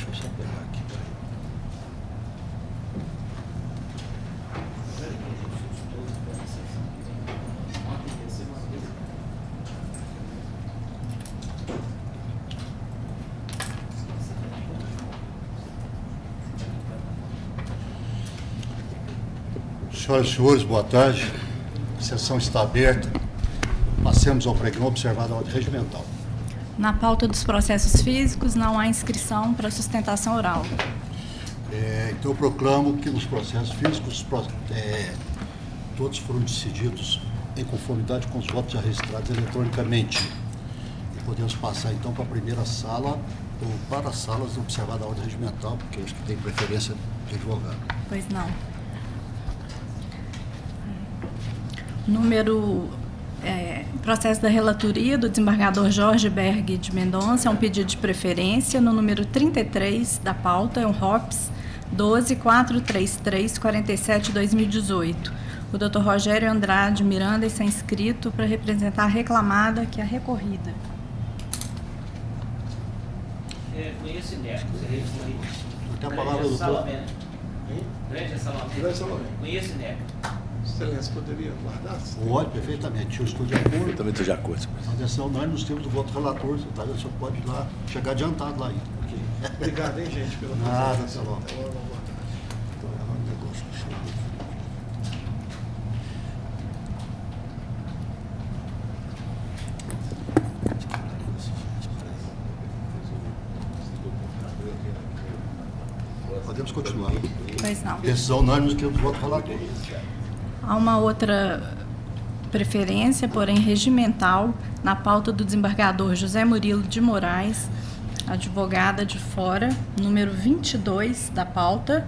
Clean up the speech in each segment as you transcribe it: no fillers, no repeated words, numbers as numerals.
Deixa eu só pegar aqui, peraí. Senhoras e senhores, boa tarde. A sessão está aberta. Passemos ao pregão observado a ordem regimental. Na pauta dos processos físicos, não há inscrição para sustentação oral. Então, eu proclamo que nos processos físicos, todos foram decididos em conformidade com os votos já registrados eletronicamente. E podemos passar, então, para a primeira sala, ou para as salas observadas a ordem regimental, porque acho que tem preferência de advogado. Pois não. Processo da relatoria do desembargador Jorge Berg de Mendonça, é um pedido de preferência no número 33 da pauta, é um ROPS 12.433.47/2018. O Dr. Rogério Andrade Miranda está inscrito para representar a reclamada, que é a recorrida. Conheço Neco, Tem a palavra do doutor. Grande Salomé. Conheço Neco. Excelência, poderia guardar? Pode, perfeitamente. Eu estou de acordo. Eu também estou de acordo. Atenção, nós nos temos do voto relator, tá? O senhor pode ir lá, chegar adiantado lá ainda. Obrigado, hein, gente, pela Nada, presença. Salomé. Até logo, boa tarde. Podemos continuar. Pois não. Decisão unânime nos termos do voto relator. Há uma outra preferência, porém regimental, na pauta do desembargador José Murilo de Moraes, advogada de fora, número 22 da pauta,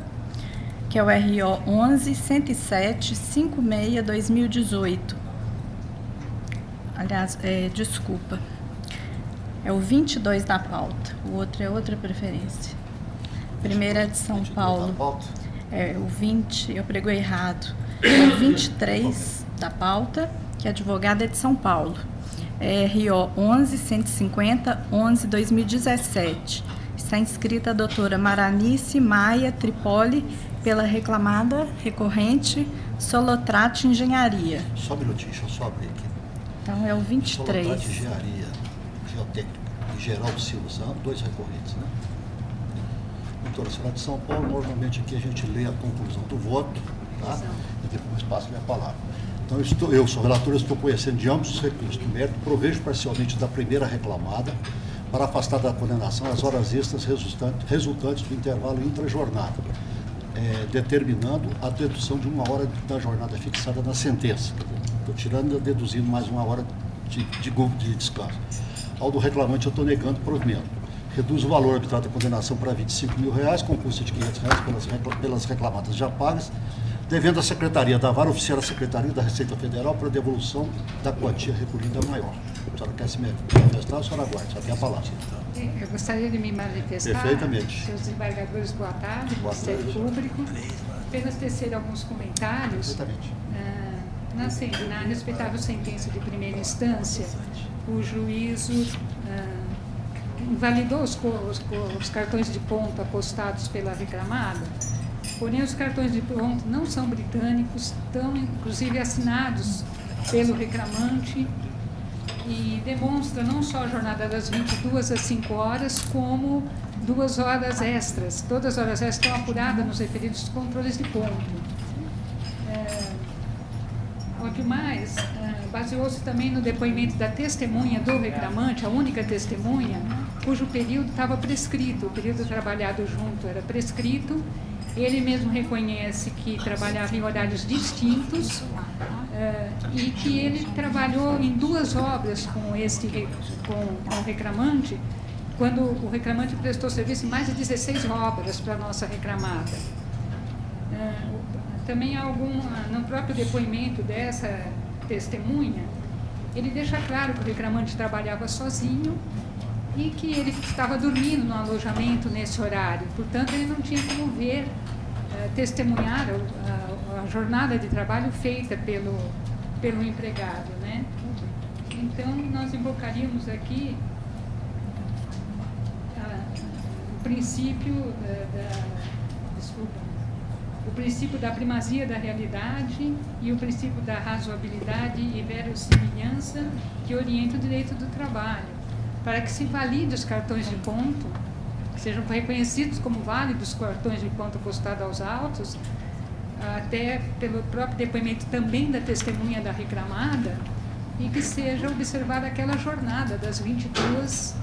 que é o RO 11.107.56/2018. Aliás, desculpa, é o 22 da pauta, o outro é outra preferência. Primeira é de São Paulo, é o 20, eu prego errado, é o 23 da pauta, que a advogada é de São Paulo. RO 11.150.11/2017. Está inscrita a doutora Maranice Maia Tripoli pela reclamada recorrente Solotrate Engenharia. Só um minutinho, deixa eu só abrir aqui. Então é o 23. Solotrate Engenharia Geotécnica e Geraldo Silva, são dois recorrentes, né? Doutora, será de São Paulo, normalmente aqui a gente lê a conclusão do voto, tá? E depois passa a palavra. Então, eu sou relator, eu estou conhecendo de ambos os recursos do mérito, provejo parcialmente da primeira reclamada para afastar da condenação as horas extras resultantes do intervalo intrajornada, determinando a dedução de 1 hora da jornada fixada na sentença. Estou tirando e deduzindo mais 1 hora de descanso. Ao do reclamante, eu estou negando provimento. Reduz o valor arbitrado da condenação para R$25.000, com custo de R$500 pelas reclamadas já pagas, devendo à Secretaria da Vara Oficial da Secretaria da Receita Federal para devolução da quantia recolhida maior. A senhora quer se manifestar, a senhora aguarde, só tem a palavra. Eu gostaria de me manifestar. Perfeitamente. Seus desembargadores, boa tarde, Ministério Público. Apenas tecer alguns comentários. Perfeitamente. Na respeitável sentença de primeira instância, o juízo invalidou os cartões de ponto apostados pela reclamada, porém os cartões de ponto não são britânicos, estão inclusive assinados pelo reclamante e demonstra não só a jornada das 22 às 5 horas, como 2 horas extras. Todas as horas extras estão apuradas nos referidos controles de ponto. Ao demais, baseou-se também no depoimento da testemunha do reclamante, a única testemunha, cujo período estava prescrito, o período trabalhado junto era prescrito. Ele mesmo reconhece que trabalhava em horários distintos e que ele trabalhou em 2 obras com o reclamante, quando o reclamante prestou serviço em mais de 16 obras para a nossa reclamada. Também no próprio depoimento dessa testemunha, ele deixa claro que o reclamante trabalhava sozinho e que ele estava dormindo no alojamento nesse horário. Portanto, ele não tinha como ver, testemunhar a jornada de trabalho feita pelo empregado, né? Então, nós invocaríamos aqui o princípio o princípio da primazia da realidade e o princípio da razoabilidade e verossimilhança que orienta o direito do trabalho, para que se valide os cartões de ponto, que sejam reconhecidos como válidos cartões de ponto apostados aos autos, até pelo próprio depoimento também da testemunha da reclamada, e que seja observada aquela jornada das 22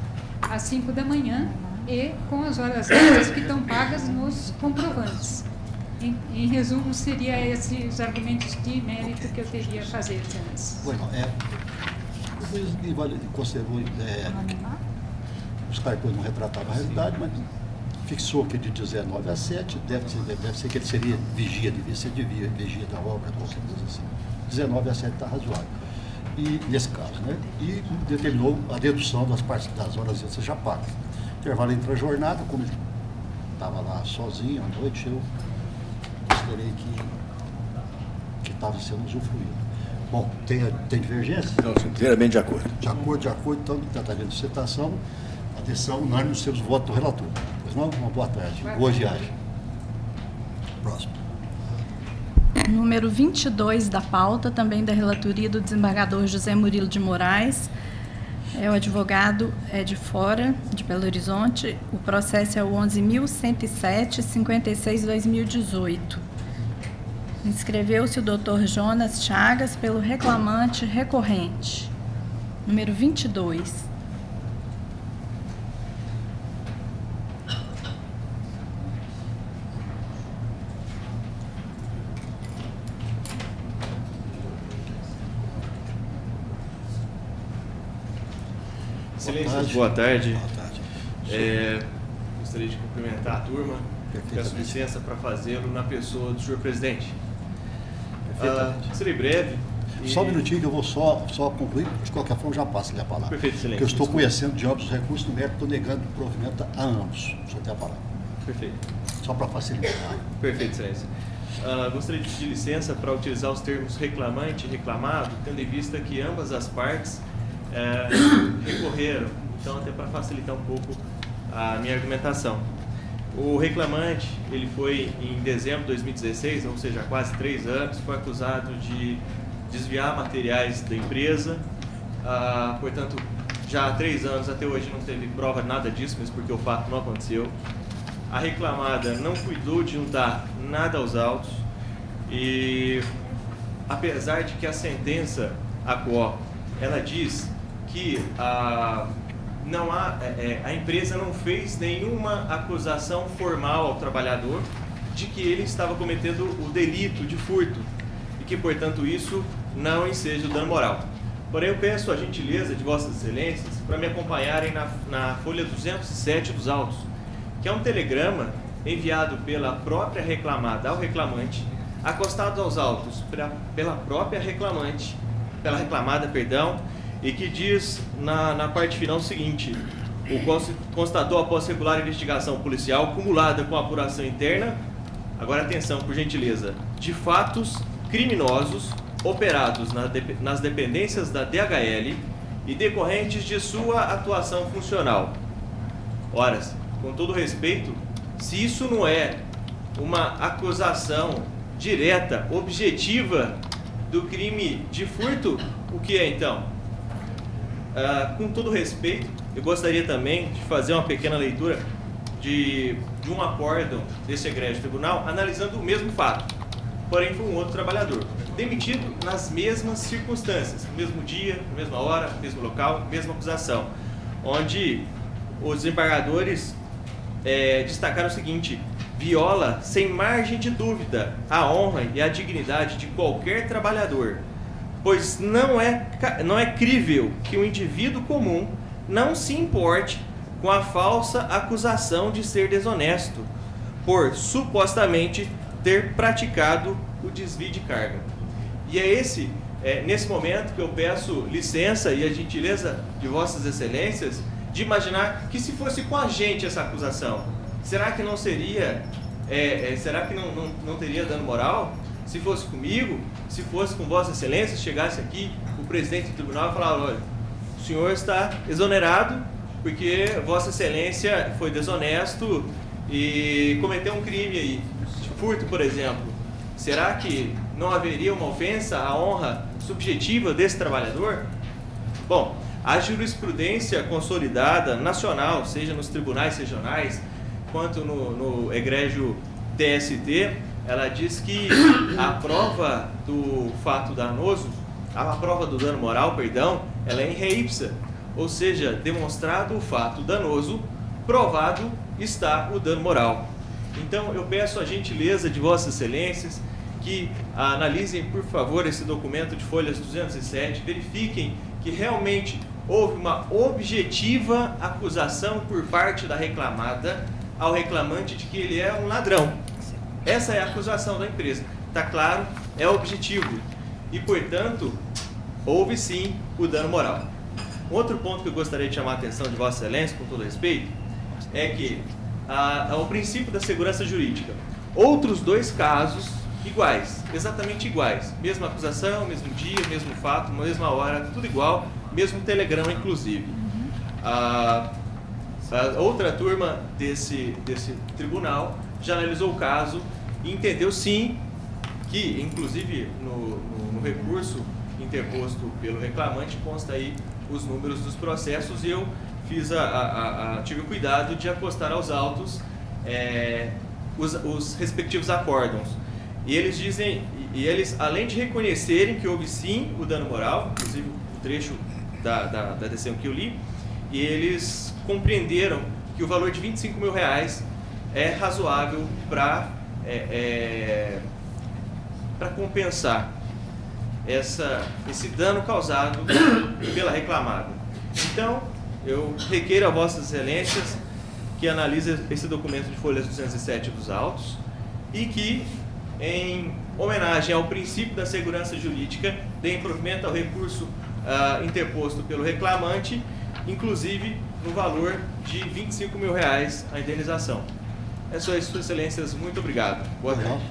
às 5 da manhã e com as horas extras que estão pagas nos comprovantes. Em resumo, seria esses argumentos de mérito que eu teria a fazer, Excelência. Bueno, o juiz conservou, os cartões não retratavam a realidade, mas fixou que de 19 a 7, deve ser que ele seria vigia, devia ser vigia da obra, qualquer coisa assim. 19 a 7 está razoável. E, nesse caso, né? E determinou a dedução das horas extras já pagas. Intervalo entre a jornada, como ele estava lá sozinho à noite, eu considerei que estava sendo usufruído. Bom, tem divergência? Não, inteiramente de acordo. De acordo, então, tratamento de citação, atenção unânime nos seus votos do relator. Pois não? Uma boa tarde. Boa viagem. Próximo. Número 22 da pauta, também da relatoria do desembargador José Murilo de Moraes. O advogado é de fora, de Belo Horizonte. O processo é o 11.107.56/2018. Inscreveu-se o Dr. Jonas Chagas pelo reclamante recorrente. Número 22. Excelências, boa tarde. Boa tarde. Gostaria de cumprimentar a turma. Peço licença para fazê-lo na pessoa do senhor presidente. Serei breve. Só um minutinho que eu vou só concluir, de qualquer forma já passo-lhe a palavra. Perfeito, excelência. Porque eu estou conhecendo de ambos os recursos no mérito, estou negando o provimento a ambos. Só tem a palavra. Perfeito. Só para facilitar. Perfeito, excelência. Gostaria de pedir licença para utilizar os termos reclamante e reclamado, tendo em vista que ambas as partes recorreram, então até para facilitar um pouco a minha argumentação. O reclamante, ele foi em dezembro de 2016, ou seja, há quase 3 anos, foi acusado de desviar materiais da empresa, portanto, já há 3 anos até hoje não teve prova de nada disso, mesmo porque o fato não aconteceu. A reclamada não cuidou de juntar nada aos autos e, apesar de que a sentença ACO, ela diz que a empresa não fez nenhuma acusação formal ao trabalhador de que ele estava cometendo o delito de furto e que, portanto, isso não enseja o dano moral. Porém, eu peço a gentileza de Vossas Excelências para me acompanharem na folha 207 dos autos, que é um telegrama enviado pela própria reclamada ao reclamante, acostado aos autos pela própria reclamada, e que diz na parte final o seguinte: o qual se constatou após regular investigação policial cumulada com apuração interna, agora atenção por gentileza, de fatos criminosos operados nas dependências da DHL e decorrentes de sua atuação funcional. Ora, com todo respeito, se isso não é uma acusação direta, objetiva do crime de furto, o que é então? Com todo respeito, eu gostaria também de fazer uma pequena leitura de um acórdão desse egrégio tribunal, analisando o mesmo fato, porém foi um outro trabalhador, demitido nas mesmas circunstâncias, no mesmo dia, na mesma hora, no mesmo local, mesma acusação, onde os desembargadores destacaram o seguinte: viola sem margem de dúvida a honra e a dignidade de qualquer trabalhador, pois não é crível que um indivíduo comum não se importe com a falsa acusação de ser desonesto, por supostamente ter praticado o desvio de carga. E é nesse momento que eu peço licença e a gentileza de Vossas Excelências de imaginar que se fosse com a gente essa acusação, será que não seria, será que não teria dano moral? Se fosse comigo, se fosse com Vossa Excelência, chegasse aqui o presidente do tribunal e falasse: olha, o senhor está exonerado porque Vossa Excelência foi desonesto e cometeu um crime aí, de furto, por exemplo. Será que não haveria uma ofensa à honra subjetiva desse trabalhador? Bom, a jurisprudência consolidada nacional, seja nos tribunais regionais, quanto no egrégio TST, ela diz que a prova do fato danoso, a prova do dano moral, perdão, ela é in re ipsa, ou seja, demonstrado o fato danoso, provado está o dano moral. Então, eu peço a gentileza de Vossas Excelências que analisem, por favor, esse documento de folhas 207, verifiquem que realmente houve uma objetiva acusação por parte da reclamada ao reclamante de que ele é um ladrão. Essa é a acusação da empresa. Está claro? É objetivo. E, portanto, houve sim o dano moral. Outro ponto que eu gostaria de chamar a atenção de Vossa Excelência, com todo respeito, é que o princípio da segurança jurídica. Outros dois casos iguais, exatamente iguais. Mesma acusação, mesmo dia, mesmo fato, mesma hora, tudo igual, mesmo telegrama, inclusive. A outra turma desse tribunal já analisou o caso e entendeu sim que, inclusive no recurso interposto pelo reclamante, consta aí os números dos processos, e eu tive o cuidado de acostar aos autos os respectivos acórdãos. E eles dizem, além de reconhecerem que houve sim o dano moral, inclusive o trecho da decisão que eu li, e eles compreenderam que o valor de R$25 mil é razoável para compensar esse dano causado pela reclamada. Então, eu requeiro a Vossas Excelências que analise esse documento de folhas 207 dos autos e que, em homenagem ao princípio da segurança jurídica, dê provimento ao recurso interposto pelo reclamante, inclusive no valor de R$25 mil a indenização. É só isso, Suas Excelências. Muito obrigado. Boa tarde.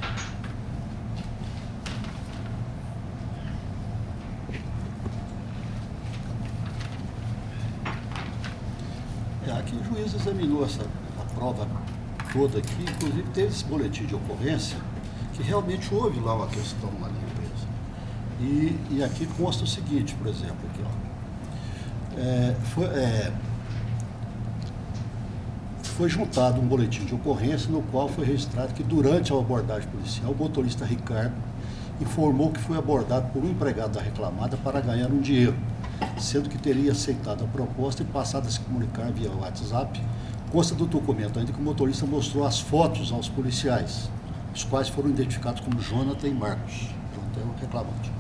Aqui o juiz examinou a prova toda aqui, inclusive teve esse boletim de ocorrência, que realmente houve lá uma questão lá na empresa. E aqui consta o seguinte, por exemplo, aqui, foi juntado um boletim de ocorrência no qual foi registrado que durante a abordagem policial, o motorista Ricardo informou que foi abordado por um empregado da reclamada para ganhar um dinheiro, sendo que teria aceitado a proposta e passado a se comunicar via WhatsApp. Consta do documento ainda que o motorista mostrou as fotos aos policiais, os quais foram identificados como Jonathan e Marcos. Jonathan é o reclamante.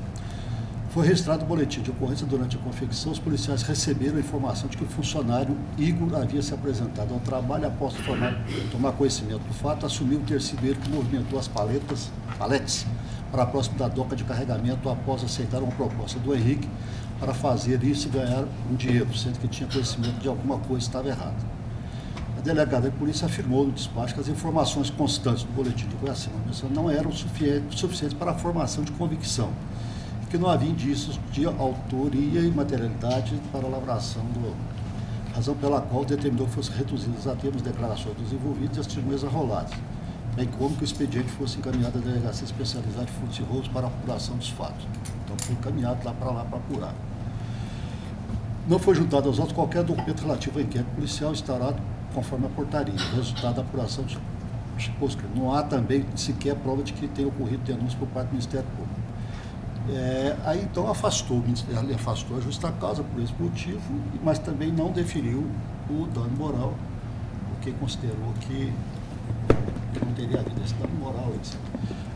Foi registrado o boletim de ocorrência. Durante a confecção, os policiais receberam a informação de que o funcionário Igor havia se apresentado ao trabalho. Após tomar conhecimento do fato, assumiu ter sido ele que movimentou as paletes para próximo da doca de carregamento após aceitar uma proposta do Henrique para fazer isso e ganhar um dinheiro, sendo que tinha conhecimento de alguma coisa estava errada. A delegada de polícia afirmou no despacho que as informações constantes do boletim de ocorrência não eram suficientes para a formação de convicção, que não havia indícios de autoria e materialidade para a lavração razão pela qual determinou que fossem reduzidas a termos declarações dos envolvidos e as testemunhas arroladas, bem como que o expediente fosse encaminhado à delegacia especializada de furtos e roubos para a apuração dos fatos. Então foi encaminhado lá para apurar. Não foi juntado aos autos qualquer documento relativo ao inquérito policial instaurado conforme a portaria. O resultado da apuração supôs que não há também sequer prova de que tenha ocorrido denúncia por parte do Ministério Público. Aí então ele afastou a justa causa por esse motivo, mas também não deferiu o dano moral, porque considerou que não teria havido esse dano moral, etc.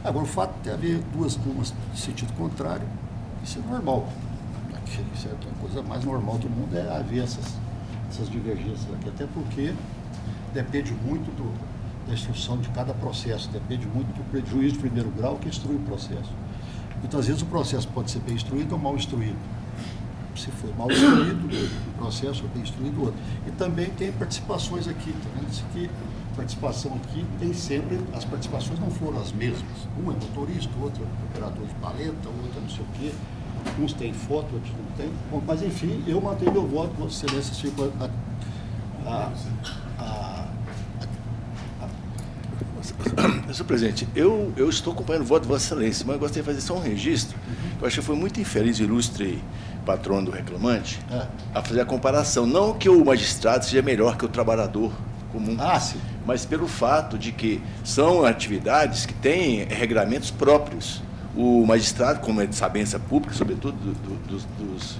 Agora, o fato de haver duas turmas de sentido contrário, isso é normal. Isso é a coisa mais normal do mundo, é haver essas divergências aqui, até porque depende muito da instrução de cada processo, depende muito do juiz de primeiro grau que instrui o processo. Muitas vezes o processo pode ser bem instruído ou mal instruído. Se for mal instruído, o processo é bem instruído o outro. E também tem participações aqui, tá vendo? Isso aqui, participação aqui, tem sempre, as participações não foram as mesmas. Um é motorista, o outro é operador de paleta, o outro é não sei o quê. Uns têm foto, outros não têm. Bom, mas enfim, eu mantenho meu voto, Vossa Excelência ficam Senhor presidente, eu estou acompanhando o voto de Vossa Excelência, mas eu gostaria de fazer só um registro. Eu acho que foi muito infeliz o ilustre patrono do reclamante a fazer a comparação. Não que o magistrado seja melhor que o trabalhador comum, Sim. mas pelo fato de que são atividades que têm regramentos próprios. O magistrado, como é de sabência pública, sobretudo dos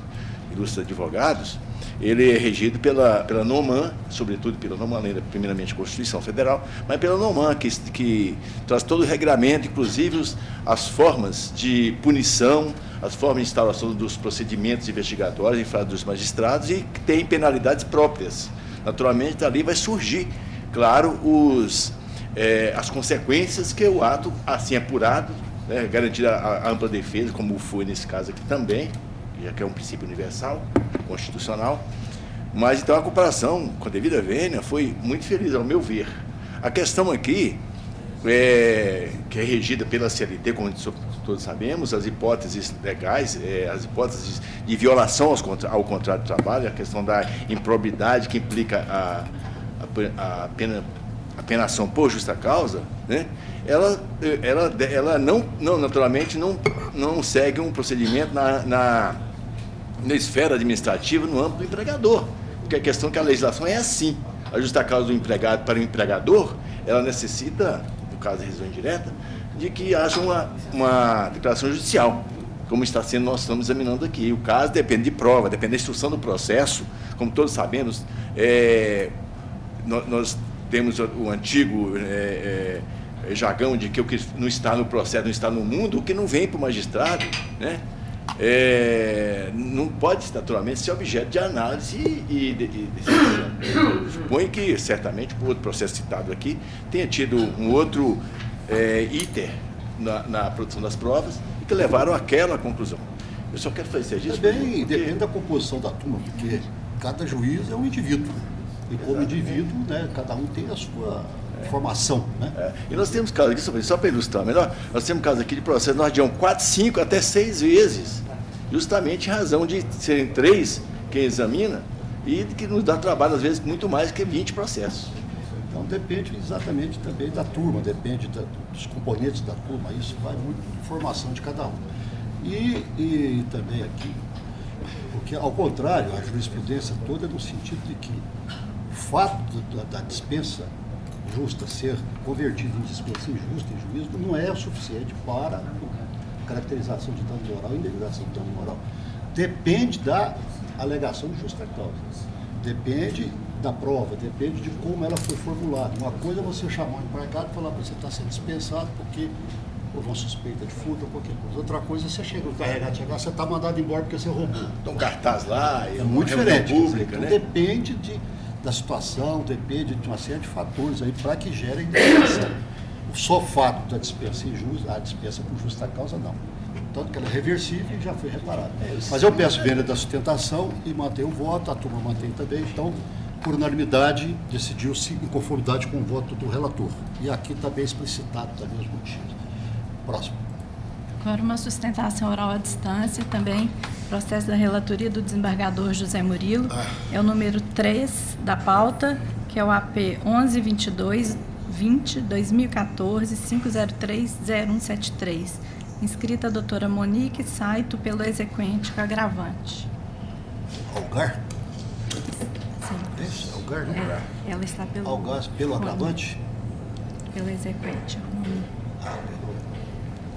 ilustres advogados, ele é regido pela NOMAN, sobretudo pela NOMAN, primeiramente a Constituição Federal, mas pela NOMAN, que traz todo o regramento, inclusive as formas de punição, as formas de instalação dos procedimentos investigatórios em favor dos magistrados, e que tem penalidades próprias. Naturalmente, dali vai surgir, claro, as consequências que o ato, assim apurado, garantir a ampla defesa, como foi nesse caso aqui também, já que é um princípio universal, constitucional. Mas então a comparação com a devida vênia foi muito feliz, ao meu ver. A questão aqui, que é regida pela CLT, como todos sabemos, as hipóteses legais, as hipóteses de violação ao contrato de trabalho, a questão da improbidade que implica a penação por justa causa, né? Ela naturalmente não segue um procedimento na esfera administrativa, no âmbito do empregador, porque a questão é que a legislação é assim. A justa causa do empregado para o empregador, ela necessita, no caso da revisão indireta, de que haja uma declaração judicial, como nós estamos examinando aqui. O caso depende de prova, depende da instrução do processo. Como todos sabemos, nós temos o antigo jargão de que o que não está no processo não está no mundo, o que não vem para o magistrado, né? Não pode, naturalmente, ser objeto de análise e decisão. Suponho que, certamente, o outro processo citado aqui tenha tido um outro iter na produção das provas e que levaram àquela conclusão. Eu só quero fazer esse registro. Também depende da composição da turma, porque cada juiz é um indivíduo. E como indivíduo, né, cada um tem a sua formação, né? E nós temos casos aqui, só para ilustrar melhor, nós temos casos aqui de processo nós adiamos 4, 5, até 6 vezes, justamente em razão de serem 3 quem examina e que nos dá trabalho, às vezes, muito mais que 20 processos. Então depende exatamente também da turma, depende dos componentes da turma, isso vai muito de formação de cada um. E também aqui, porque ao contrário, a jurisprudência toda é no sentido de que o fato da dispensa justa ser convertida em dispensa injusta em juízo não é o suficiente para caracterização de dano moral e indenização de dano moral. Depende da alegação de justa causa, depende da prova, depende de como ela foi formulada. Uma coisa é você chamar um empregado e falar que você está sendo dispensado porque houve uma suspeita de furto ou qualquer coisa. Outra coisa é você chega, o carregado chegar, você está mandado embora porque você roubou. Então, cartaz lá, é muito diferente. Pública, então, né? Depende da situação, depende de uma série de fatores aí para que gere a indenização. O só fato da dispensa injusta, a dispensa por justa causa, não. Tanto que ela é reversível e já foi reparada. Mas eu peço vênia da sustentação e mantenho o voto, a turma mantém também. Então, por unanimidade, decidiu-se em conformidade com o voto do relator. E aqui está bem explicitado também os motivos. Próximo. Agora uma sustentação oral à distância também, processo da relatoria do desembargador José Murilo, é o número 3 da pauta, que é o AP 1122-2014-503-0173, inscrita a doutora Monique Saito pelo exequente com agravante. Algar? Sim. Isso, Algar, né? Ela está pelo... Algar pelo agravante? Pelo exequente.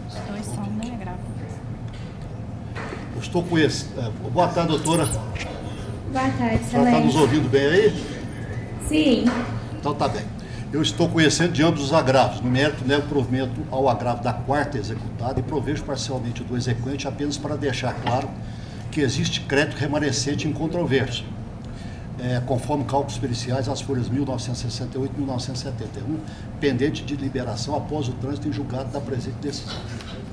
Os dois são, né, agravantes. Eu estou com esse. Boa tarde, doutora. Boa tarde, A senhora está excelência. nos ouvindo bem aí? Sim. Então tá bem. Eu estou conhecendo de ambos os agravos. No mérito, levo provimento ao agravo da quarta executada e provejo parcialmente do exequente apenas para deixar claro que existe crédito remanescente incontroverso, conforme cálculos periciais, as folhas 1968 e 1971, pendente de liberação após o trânsito em julgado da presente decisão.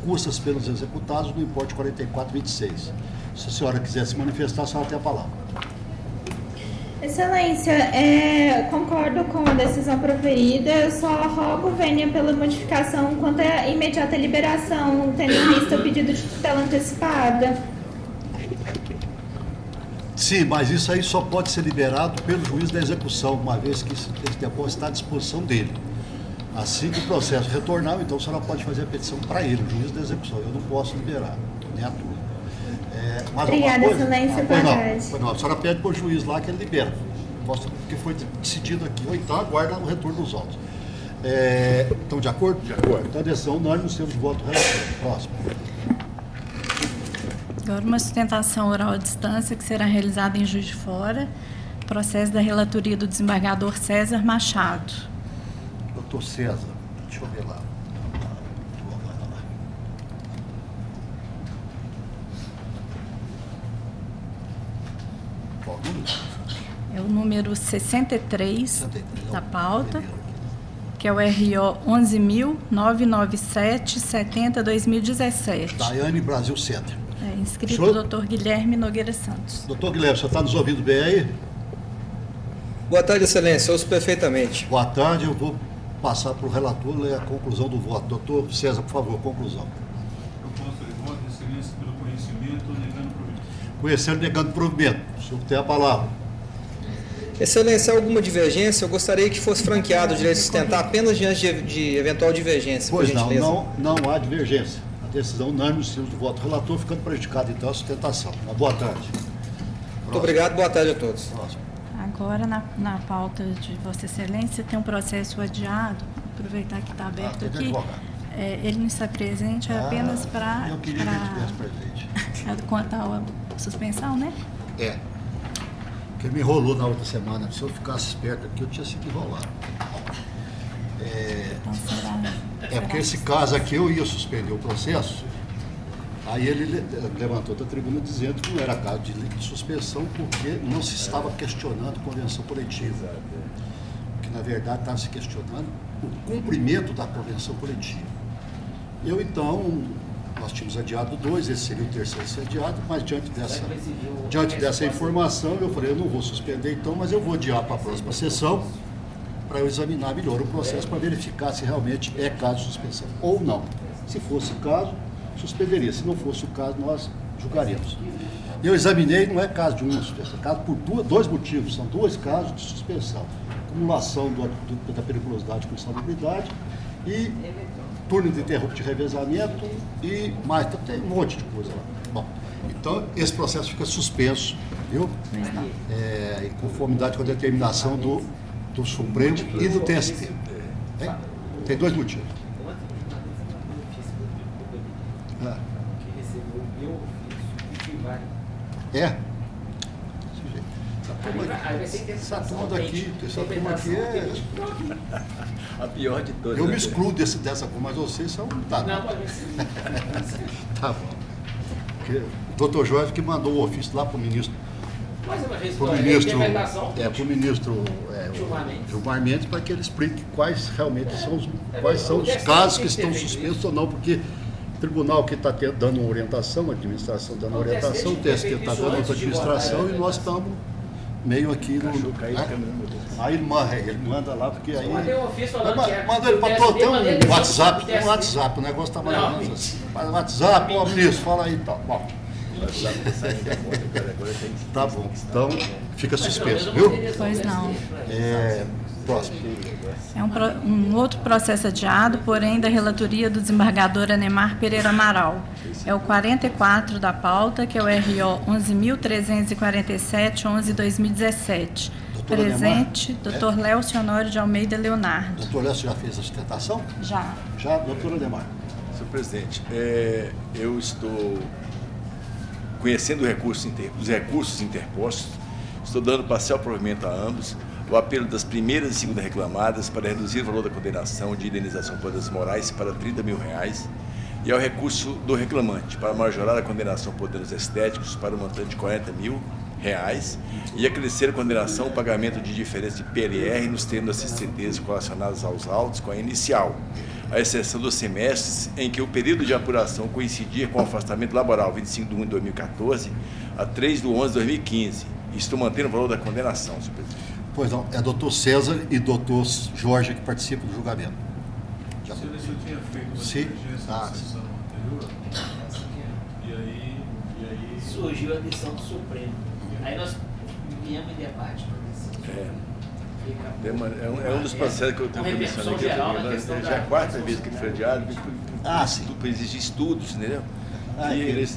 Custas pelos executados no importe de 44,26. Se a senhora quiser se manifestar, a senhora tem a palavra. Excelência, concordo com a decisão proferida, eu só rogo vênia pela modificação quanto à imediata liberação, tendo em vista o pedido de tutela antecipada. Sim, mas isso aí só pode ser liberado pelo juiz da execução, uma vez que esse depósito está à disposição dele. Assim que o processo retornar, então a senhora pode fazer a petição para ele, o juiz da execução. Eu não posso liberar, nem a tua. Mas Obrigada, Excelência. Boa tarde. Não, a senhora pede para o juiz lá que ele libera, porque foi decidido aqui, ou então aguarda o retorno dos autos. Estão de acordo? De acordo. Então, decisão unânime, nos termos de voto relatório. Próximo. Agora, uma sustentação oral à distância que será realizada em Juiz de Fora, processo da relatoria do desembargador César Machado. Doutor César, deixa eu ver lá. Qual o número? É o número 63 63, da é o pauta, primeiro aqui. que é o RO 11.997/70/2017. Daiane Brasil Center. Inscrito Senhor? o Dr. Guilherme Nogueira Santos. Doutor Guilherme, você está nos ouvindo bem aí? Boa tarde, Excelência. Ouço perfeitamente. Boa tarde, eu vou passar para o relator ler a conclusão do voto. Doutor César, por favor, conclusão. Proposta de voto, Excelência, pelo conhecimento, negando provimento. Conhecendo, negando provimento. O senhor tem a palavra. Excelência, há alguma divergência? Eu gostaria que fosse franqueado o direito de sustentar apenas diante de eventual divergência, Pois por não, gentileza. não há divergência. A decisão unânime, os termos do voto do relator, ficando prejudicado, então, a sustentação. Uma boa tarde. Muito obrigado, boa tarde a todos. Próximo. Agora, na pauta de Vossa Excelência, tem um processo adiado. Vou aproveitar que está aberto tem aqui. advogado. Ele não está presente apenas para Eu queria que ele estivesse presente. quanto à suspensão, né? Porque ele me enrolou na outra semana. Se eu ficasse esperto aqui, eu tinha sido enrolado. Então será. Porque esse caso aqui eu ia suspender o processo, aí ele levantou da tribuna dizendo que não era caso de suspensão porque não se estava questionando a convenção coletiva. Que na verdade estava se questionando o cumprimento da convenção coletiva. Nós tínhamos adiado 2, esse seria o terceiro a ser adiado, mas diante dessa informação eu falei, eu não vou suspender então, mas eu vou adiar para a próxima sessão para eu examinar melhor o processo para verificar se realmente é caso de suspensão ou não. Se fosse o caso, suspenderia. Se não fosse o caso, nós julgaremos. Eu examinei, não é caso de uma suspensão, é caso por dois motivos, são 2 casos de suspensão. Acumulação da periculosidade com insalubridade e turno de interrupto de revezamento e mais, tem um monte de coisa lá. Bom, então esse processo fica suspenso, viu? Em conformidade com a determinação do Supremo e do TST. Tem 2 motivos. Essa turma daqui é... A pior de todas. Eu me excluo dessa coisa, mas vocês são... Tá bom. Porque o doutor Jorge que mandou o ofício lá para o ministro. Para o ministro Gilmar Mendes, para que ele explique quais realmente são os casos que estão suspensos ou não, porque o tribunal que está dando uma orientação, a administração dando uma orientação, o TST está dando outra administração e nós estamos meio aqui no... Aí ele manda lá, porque aí... Manda ele para tem um WhatsApp, o negócio está mais ou menos assim. WhatsApp, ó, ministro, fala aí e tal. Bom. Tá bom, então fica suspenso, viu? Pois não. Próximo. É um outro processo adiado, porém da relatoria do desembargador Anemar Pereira Amaral. É o 44 da pauta, que é o RO 11.347/11/2017. Presente, Dr. Léo Honório de Almeida Leonardo. Doutor Léo, já fez a sustentação? Já. Já, doutora Anemar. Senhor presidente, eu estou conhecendo os recursos interpostos, estou dando parcial provimento a ambos, o apelo das primeiras e segundas reclamadas para reduzir o valor da condenação de indenização por danos morais para R$30 mil e ao recurso do reclamante para majorar a condenação por danos estéticos para o montante de R$40 mil e acrescer a condenação ao pagamento de diferença de PLR nos termos das CCTs relacionados aos autos com a inicial, à exceção dos semestres em que o período de apuração coincidia com o afastamento laboral 25/1/2014 a 3/11/2015. Estou mantendo o valor da condenação, senhor presidente. Pois não, é doutor César e doutor Jorge que participam do julgamento. Se o senhor tinha feito uma Sim. divergência na sessão anterior, e aí surgiu a decisão do Supremo. Aí nós viemos em debate para É um dos processos que eu tenho pensando aqui. Já é a quarta vez que foi adiado, sim. Para exigir estudos, entendeu?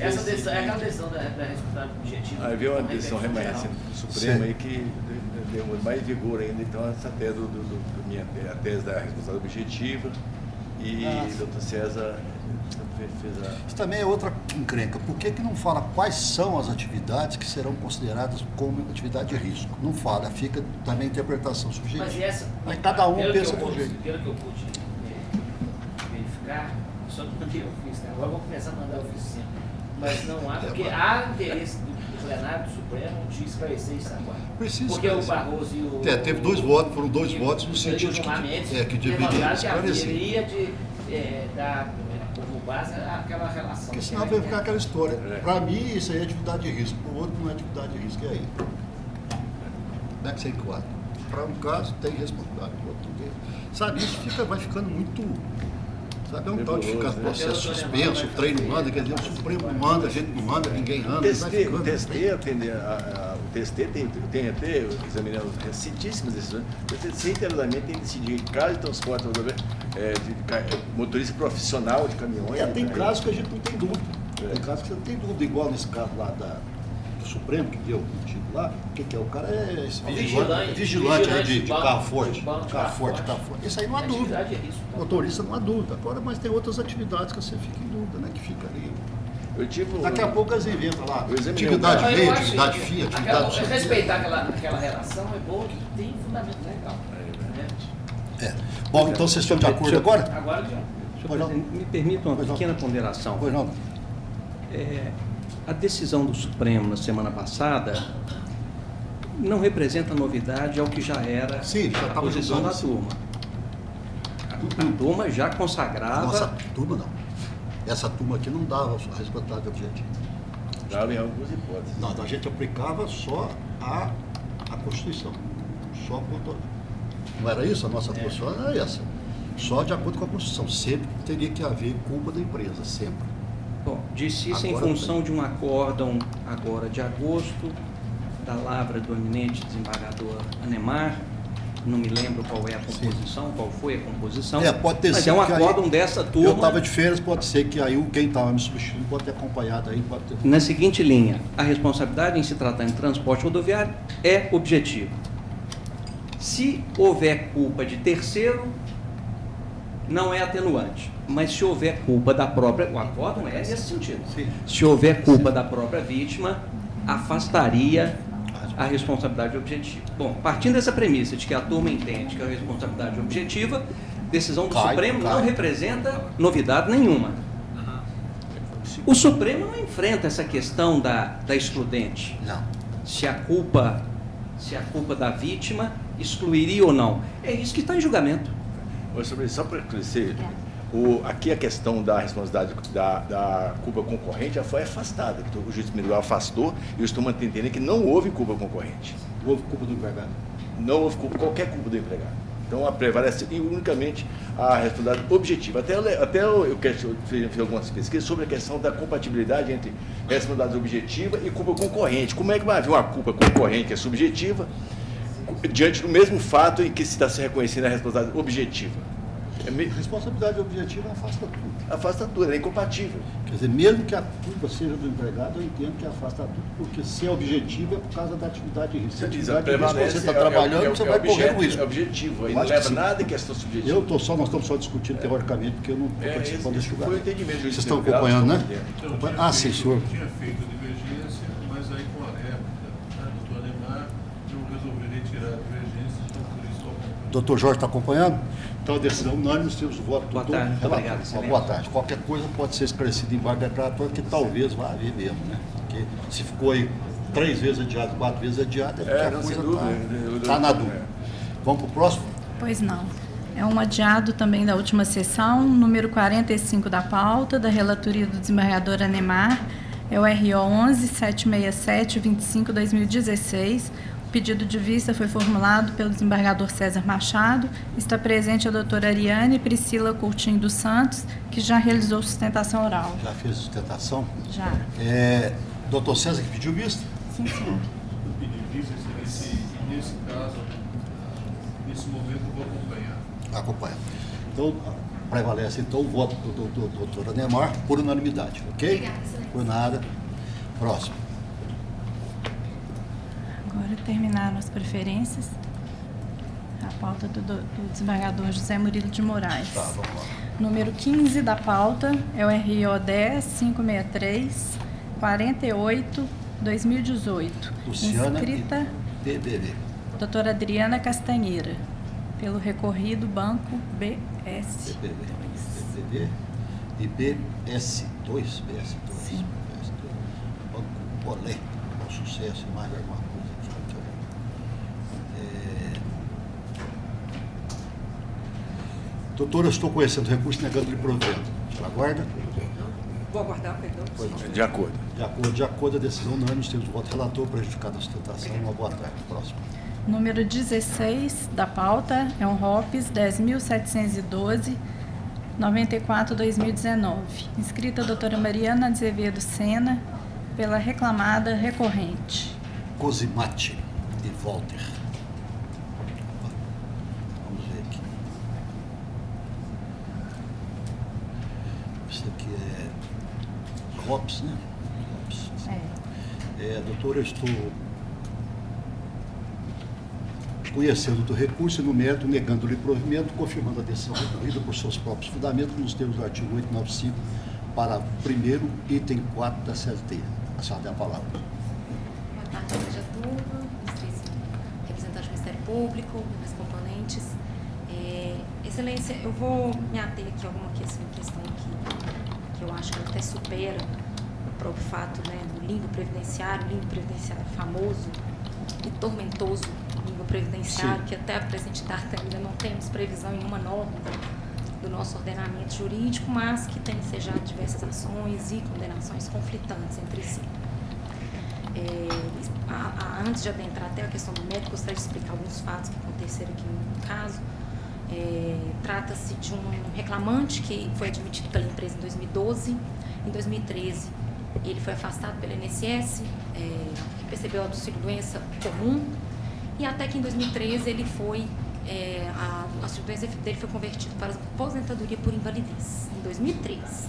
Essa decisão é aquela decisão da responsabilidade objetiva. Aí veio uma decisão remanescente do Supremo aí que deu mais vigor ainda, então, essa tese a tese da responsabilidade objetiva e o Dr. César fez a... Isso também é outra encrenca. Por que não fala quais são as atividades que serão consideradas como atividade de risco? Não fala, fica também interpretação subjetiva. Mas essa... Aí cada um pensa de um jeito. Pelo que eu pude verificar, só que eu fiz, né? Agora eu vou começar a mandar oficina. Mas não há, porque há interesse do plenário do Supremo de esclarecer isso agora. Precisa porque o esclarecer. Barroso e o... Teve dois votos, foram dois votos no sentido que deveriam esclarecer. Deveria de dar como base aquela relação. Porque senão vai ficar aquela história. Para mim, isso aí é atividade de risco. Para o outro, não é atividade de risco. E aí? Como é que você enquadra? Para um caso, tem responsabilidade. Para o outro, não tem. Sabe, isso vai ficando muito... Sabe, é um tal de ficar processo suspenso, o treino manda, quer dizer, o Supremo manda, a gente não manda, ninguém anda. O TST tem até, examinando recentíssimas decisões, o TST inteiramente tem decidido caso de transporte motorista profissional de caminhões. Tem casos que a gente não tem dúvida. Tem casos que você não tem dúvida, igual nesse caso lá do Supremo, que deu o título lá, o que é? O cara é esse vigilante aí de carro forte. Carro forte. Isso aí não há dúvida. Motorista não há dúvida. Agora, mas tem outras atividades que você fica em dúvida, né? Que fica ali. Daqui a pouco eles inventam lá. Atividade meia, atividade fia, atividade social. Respeitar aquela relação é bom que tem fundamento legal. Bom, então vocês estão de acordo agora? Agora já. Senhor presidente, me permita uma pequena ponderação. Pois não. A decisão do Supremo na semana passada não representa novidade ao que já era a posição da turma. A turma já consagrava... Nossa turma não. Essa turma aqui não dava a responsabilidade objetiva. Dava em algumas hipóteses. Não, a gente aplicava só a Constituição. Só a conta. Não era isso? A nossa posição era essa. Só de acordo com a Constituição. Sempre teria que haver culpa da empresa, sempre. Bom, disse isso agora, em função de um acórdão agora de agosto, da lavra do eminente desembargador Anemar. Não me lembro qual é a composição, qual foi a composição. Pode ter mas sido. É um acórdão dessa turma. Eu estava de férias, pode ser que aí quem estava me substituindo pode ter acompanhado aí. Pode ter... Na seguinte linha, a responsabilidade em se tratar de transporte rodoviário é objetiva. Se houver culpa de terceiro, não é atenuante. Mas se houver culpa da própria... O acórdão é nesse sentido. Sim. Se houver culpa da própria vítima, afastaria a responsabilidade objetiva. Bom, partindo dessa premissa de que a turma entende que a responsabilidade objetiva, decisão do Supremo não representa novidade nenhuma. O Supremo não enfrenta essa questão da excludente. Não. Se a culpa da vítima excluiria ou não. É isso que está em julgamento. Só para esclarecer, aqui a questão da responsabilidade da culpa concorrente já foi afastada. O juiz primeiro afastou e eu estou entendendo que não houve culpa concorrente. Houve culpa do empregado? Não houve qualquer culpa do empregado. Então, prevalece unicamente a responsabilidade objetiva. Até eu fiz algumas pesquisas sobre a questão da compatibilidade entre responsabilidade objetiva e culpa concorrente. Como é que vai haver uma culpa concorrente que é subjetiva diante do mesmo fato em que se está se reconhecendo a responsabilidade objetiva? Responsabilidade objetiva afasta tudo. Afasta tudo, é incompatível. Quer dizer, mesmo que a culpa seja do empregado, eu entendo que afasta tudo, porque se é objetivo é por causa da atividade de risco. Se a atividade de risco, você está trabalhando, você vai correr com isso. É objetivo, aí não leva nada em questão subjetiva. Nós estamos só discutindo teoricamente, porque eu não estou participando desse julgamento. Foi o entendimento. Vocês estão acompanhando, né? Sim, senhor. Tinha feito a divergência, mas aí com a réplica do doutor Anemar, eu resolvi retirar a divergência, então por isso estou acompanhando. O doutor Jorge está acompanhando? Então, a decisão unânime, os seus votos. Boa tarde, muito obrigado. Boa tarde. Qualquer coisa pode ser esclarecida em embargo declaratório, que talvez vá haver mesmo, né? Porque se ficou aí 3 vezes adiado, 4 vezes adiado, porque a coisa está na dúvida. Vamos para o próximo? Pois não. É um adiado também da última sessão, número 45 da pauta, da relatoria do desembargador Anemar, é o RO 11-767-25-2016. O pedido de vista foi formulado pelo desembargador César Machado. Está presente a doutora Ariane Priscila Coutinho dos Santos, que já realizou sustentação oral. Já fez sustentação? Já. Doutor César que pediu vista? Sim, senhor. nesse momento eu vou acompanhar. Acompanha. Então, prevalece então o voto do doutor Ademar por unanimidade, ok? Obrigada, excelência. Por nada. Próximo. Agora terminaram as preferências. A pauta do desembargador José Murilo de Moraes. Tá, vamos lá. Número 15 da pauta é o RO 10 563 48 2018. Luciana Inscrita e PBV. doutora Adriana Castanheira, pelo recorrido Banco BS. PBV e BS2. Sim. Banco Bolé. Bom sucesso e mais alguma coisa. Doutora, eu estou conhecendo o recurso negando-lhe provento. Ela aguarda? Vou aguardar, perdão. De acordo. De acordo, a decisão unânime, temos o voto relator, prejudicado a sustentação. Uma boa tarde. Próximo. Número 16 da pauta é um ROPS 10.712 94-2019. Inscrita a doutora Mariana Azevedo Sena, pela reclamada recorrente. Cosimati e Walter. Vamos ver aqui. Isso aqui é ROPS, né? ROPS. Doutora, eu estou conhecendo do recurso e no mérito, negando-lhe provimento, confirmando a decisão recorrida por seus próprios fundamentos nos termos do artigo 895, parágrafo 1º, item 4 da CLT. A senhora tem a palavra. Boa tarde, seja turma, representante do Ministério Público, meus componentes. Excelência, eu vou me ater aqui a alguma questão que eu acho que até supera o próprio fato, né, do limbo previdenciário famoso e tormentoso limbo previdenciário, que até a presente data ainda não temos previsão em uma norma do nosso ordenamento jurídico, mas que tem ensejado diversas ações e condenações conflitantes entre si. Antes de adentrar até a questão do médico, gostaria de explicar alguns fatos que aconteceram aqui no caso. Trata-se de um reclamante que foi admitido pela empresa em 2012. Em 2013, ele foi afastado pela INSS, recebeu a auxílio-doença comum, e até que em 2013 ele foi, a auxílio-doença dele foi convertido para aposentadoria por invalidez, em 2013.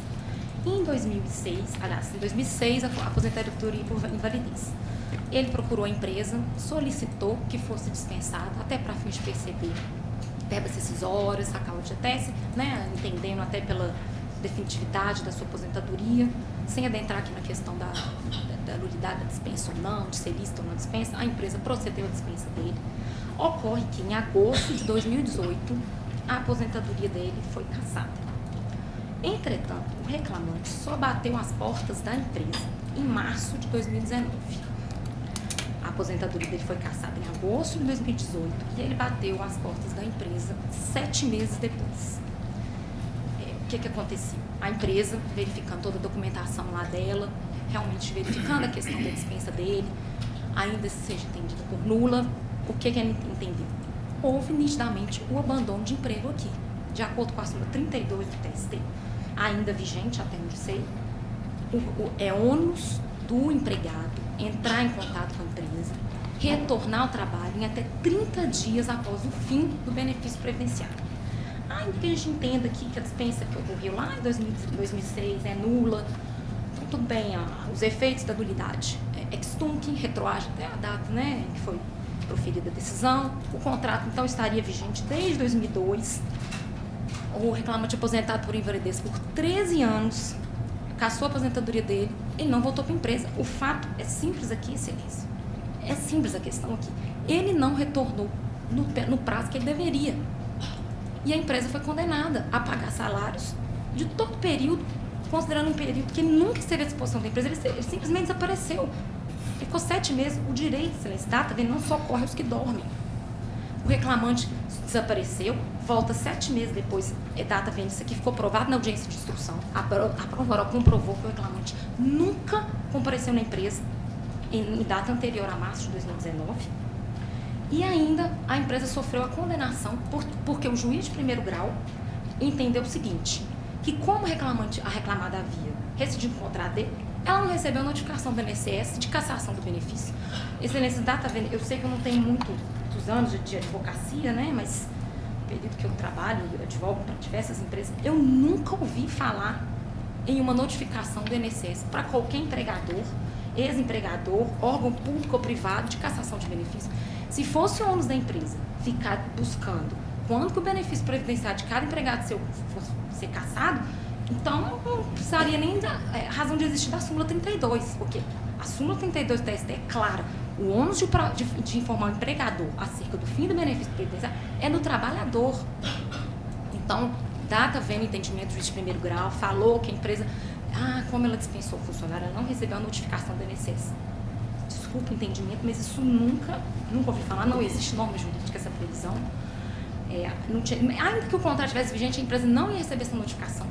E em 2006, a aposentadoria por invalidez. Ele procurou a empresa, solicitou que fosse dispensado, até para fins de perceber verbas rescisórias, a causa de até, né, entendendo até pela definitividade da sua aposentadoria, sem adentrar aqui na questão da nulidade da dispensa ou não, de ser lista ou não dispensa, a empresa procedeu à dispensa dele. Ocorre que em agosto de 2018, a aposentadoria dele foi cassada. Entretanto, o reclamante só bateu as portas da empresa em março de 2019. A aposentadoria dele foi cassada em agosto de 2018 e ele bateu as portas da empresa 7 meses depois. O que aconteceu? A empresa, verificando toda a documentação lá dela, realmente verificando a questão da dispensa dele, ainda seja entendida por nula, o que ela entendeu? Houve nitidamente o abandono de emprego aqui. De acordo com a súmula 32 do TST, ainda vigente, até onde sei, é ônus do empregado entrar em contato com a empresa, retornar ao trabalho em até 30 dias após o fim do benefício previdenciário. Ainda que a gente entenda aqui que a dispensa que ocorreu lá em 2006 é nula, então tudo bem, os efeitos da nulidade ex tunc, retroage até a data, né, em que foi proferida a decisão, o contrato então estaria vigente desde 2002, o reclamante aposentado por invalidez por 13 anos, cassou a aposentadoria dele, ele não voltou para a empresa. O fato é simples aqui, excelência. É simples a questão aqui. Ele não retornou no prazo que ele deveria. E a empresa foi condenada a pagar salários de todo o período, considerando um período que ele nunca esteve à disposição da empresa, ele simplesmente desapareceu. Ficou 7 meses, o direito, excelência, data dele não socorre os que dormem. O reclamante desapareceu, volta 7 meses depois, data vendo isso aqui, ficou provado na audiência de instrução. A prova oral comprovou que o reclamante nunca compareceu na empresa em data anterior a março de 2019. E ainda a empresa sofreu a condenação porque o juiz de primeiro grau entendeu o seguinte, que como a reclamada havia rescindido o contrato dele, ela não recebeu notificação do INSS de cassação do benefício. Excelência, data vendo, eu sei que eu não tenho muitos anos de advocacia, né, mas período que eu trabalho, eu advogo para diversas empresas, eu nunca ouvi falar em uma notificação do INSS para qualquer empregador, ex-empregador, órgão público ou privado de cassação de benefício. Se fosse o ônus da empresa ficar buscando quando que o benefício previdenciário de cada empregado seu fosse ser cassado, então não precisaria nem da razão de existir da súmula 32, porque a súmula 32 do TST é clara. O ônus de informar o empregador acerca do fim do benefício previdenciário é do trabalhador. Então, data vendo entendimento do juiz de primeiro grau, falou que a empresa, como ela dispensou o funcionário, ela não recebeu a notificação do INSS. Desculpa o entendimento, mas isso nunca ouvi falar, não existe norma jurídica essa previsão. Ainda que o contrato estivesse vigente, a empresa não ia receber essa notificação.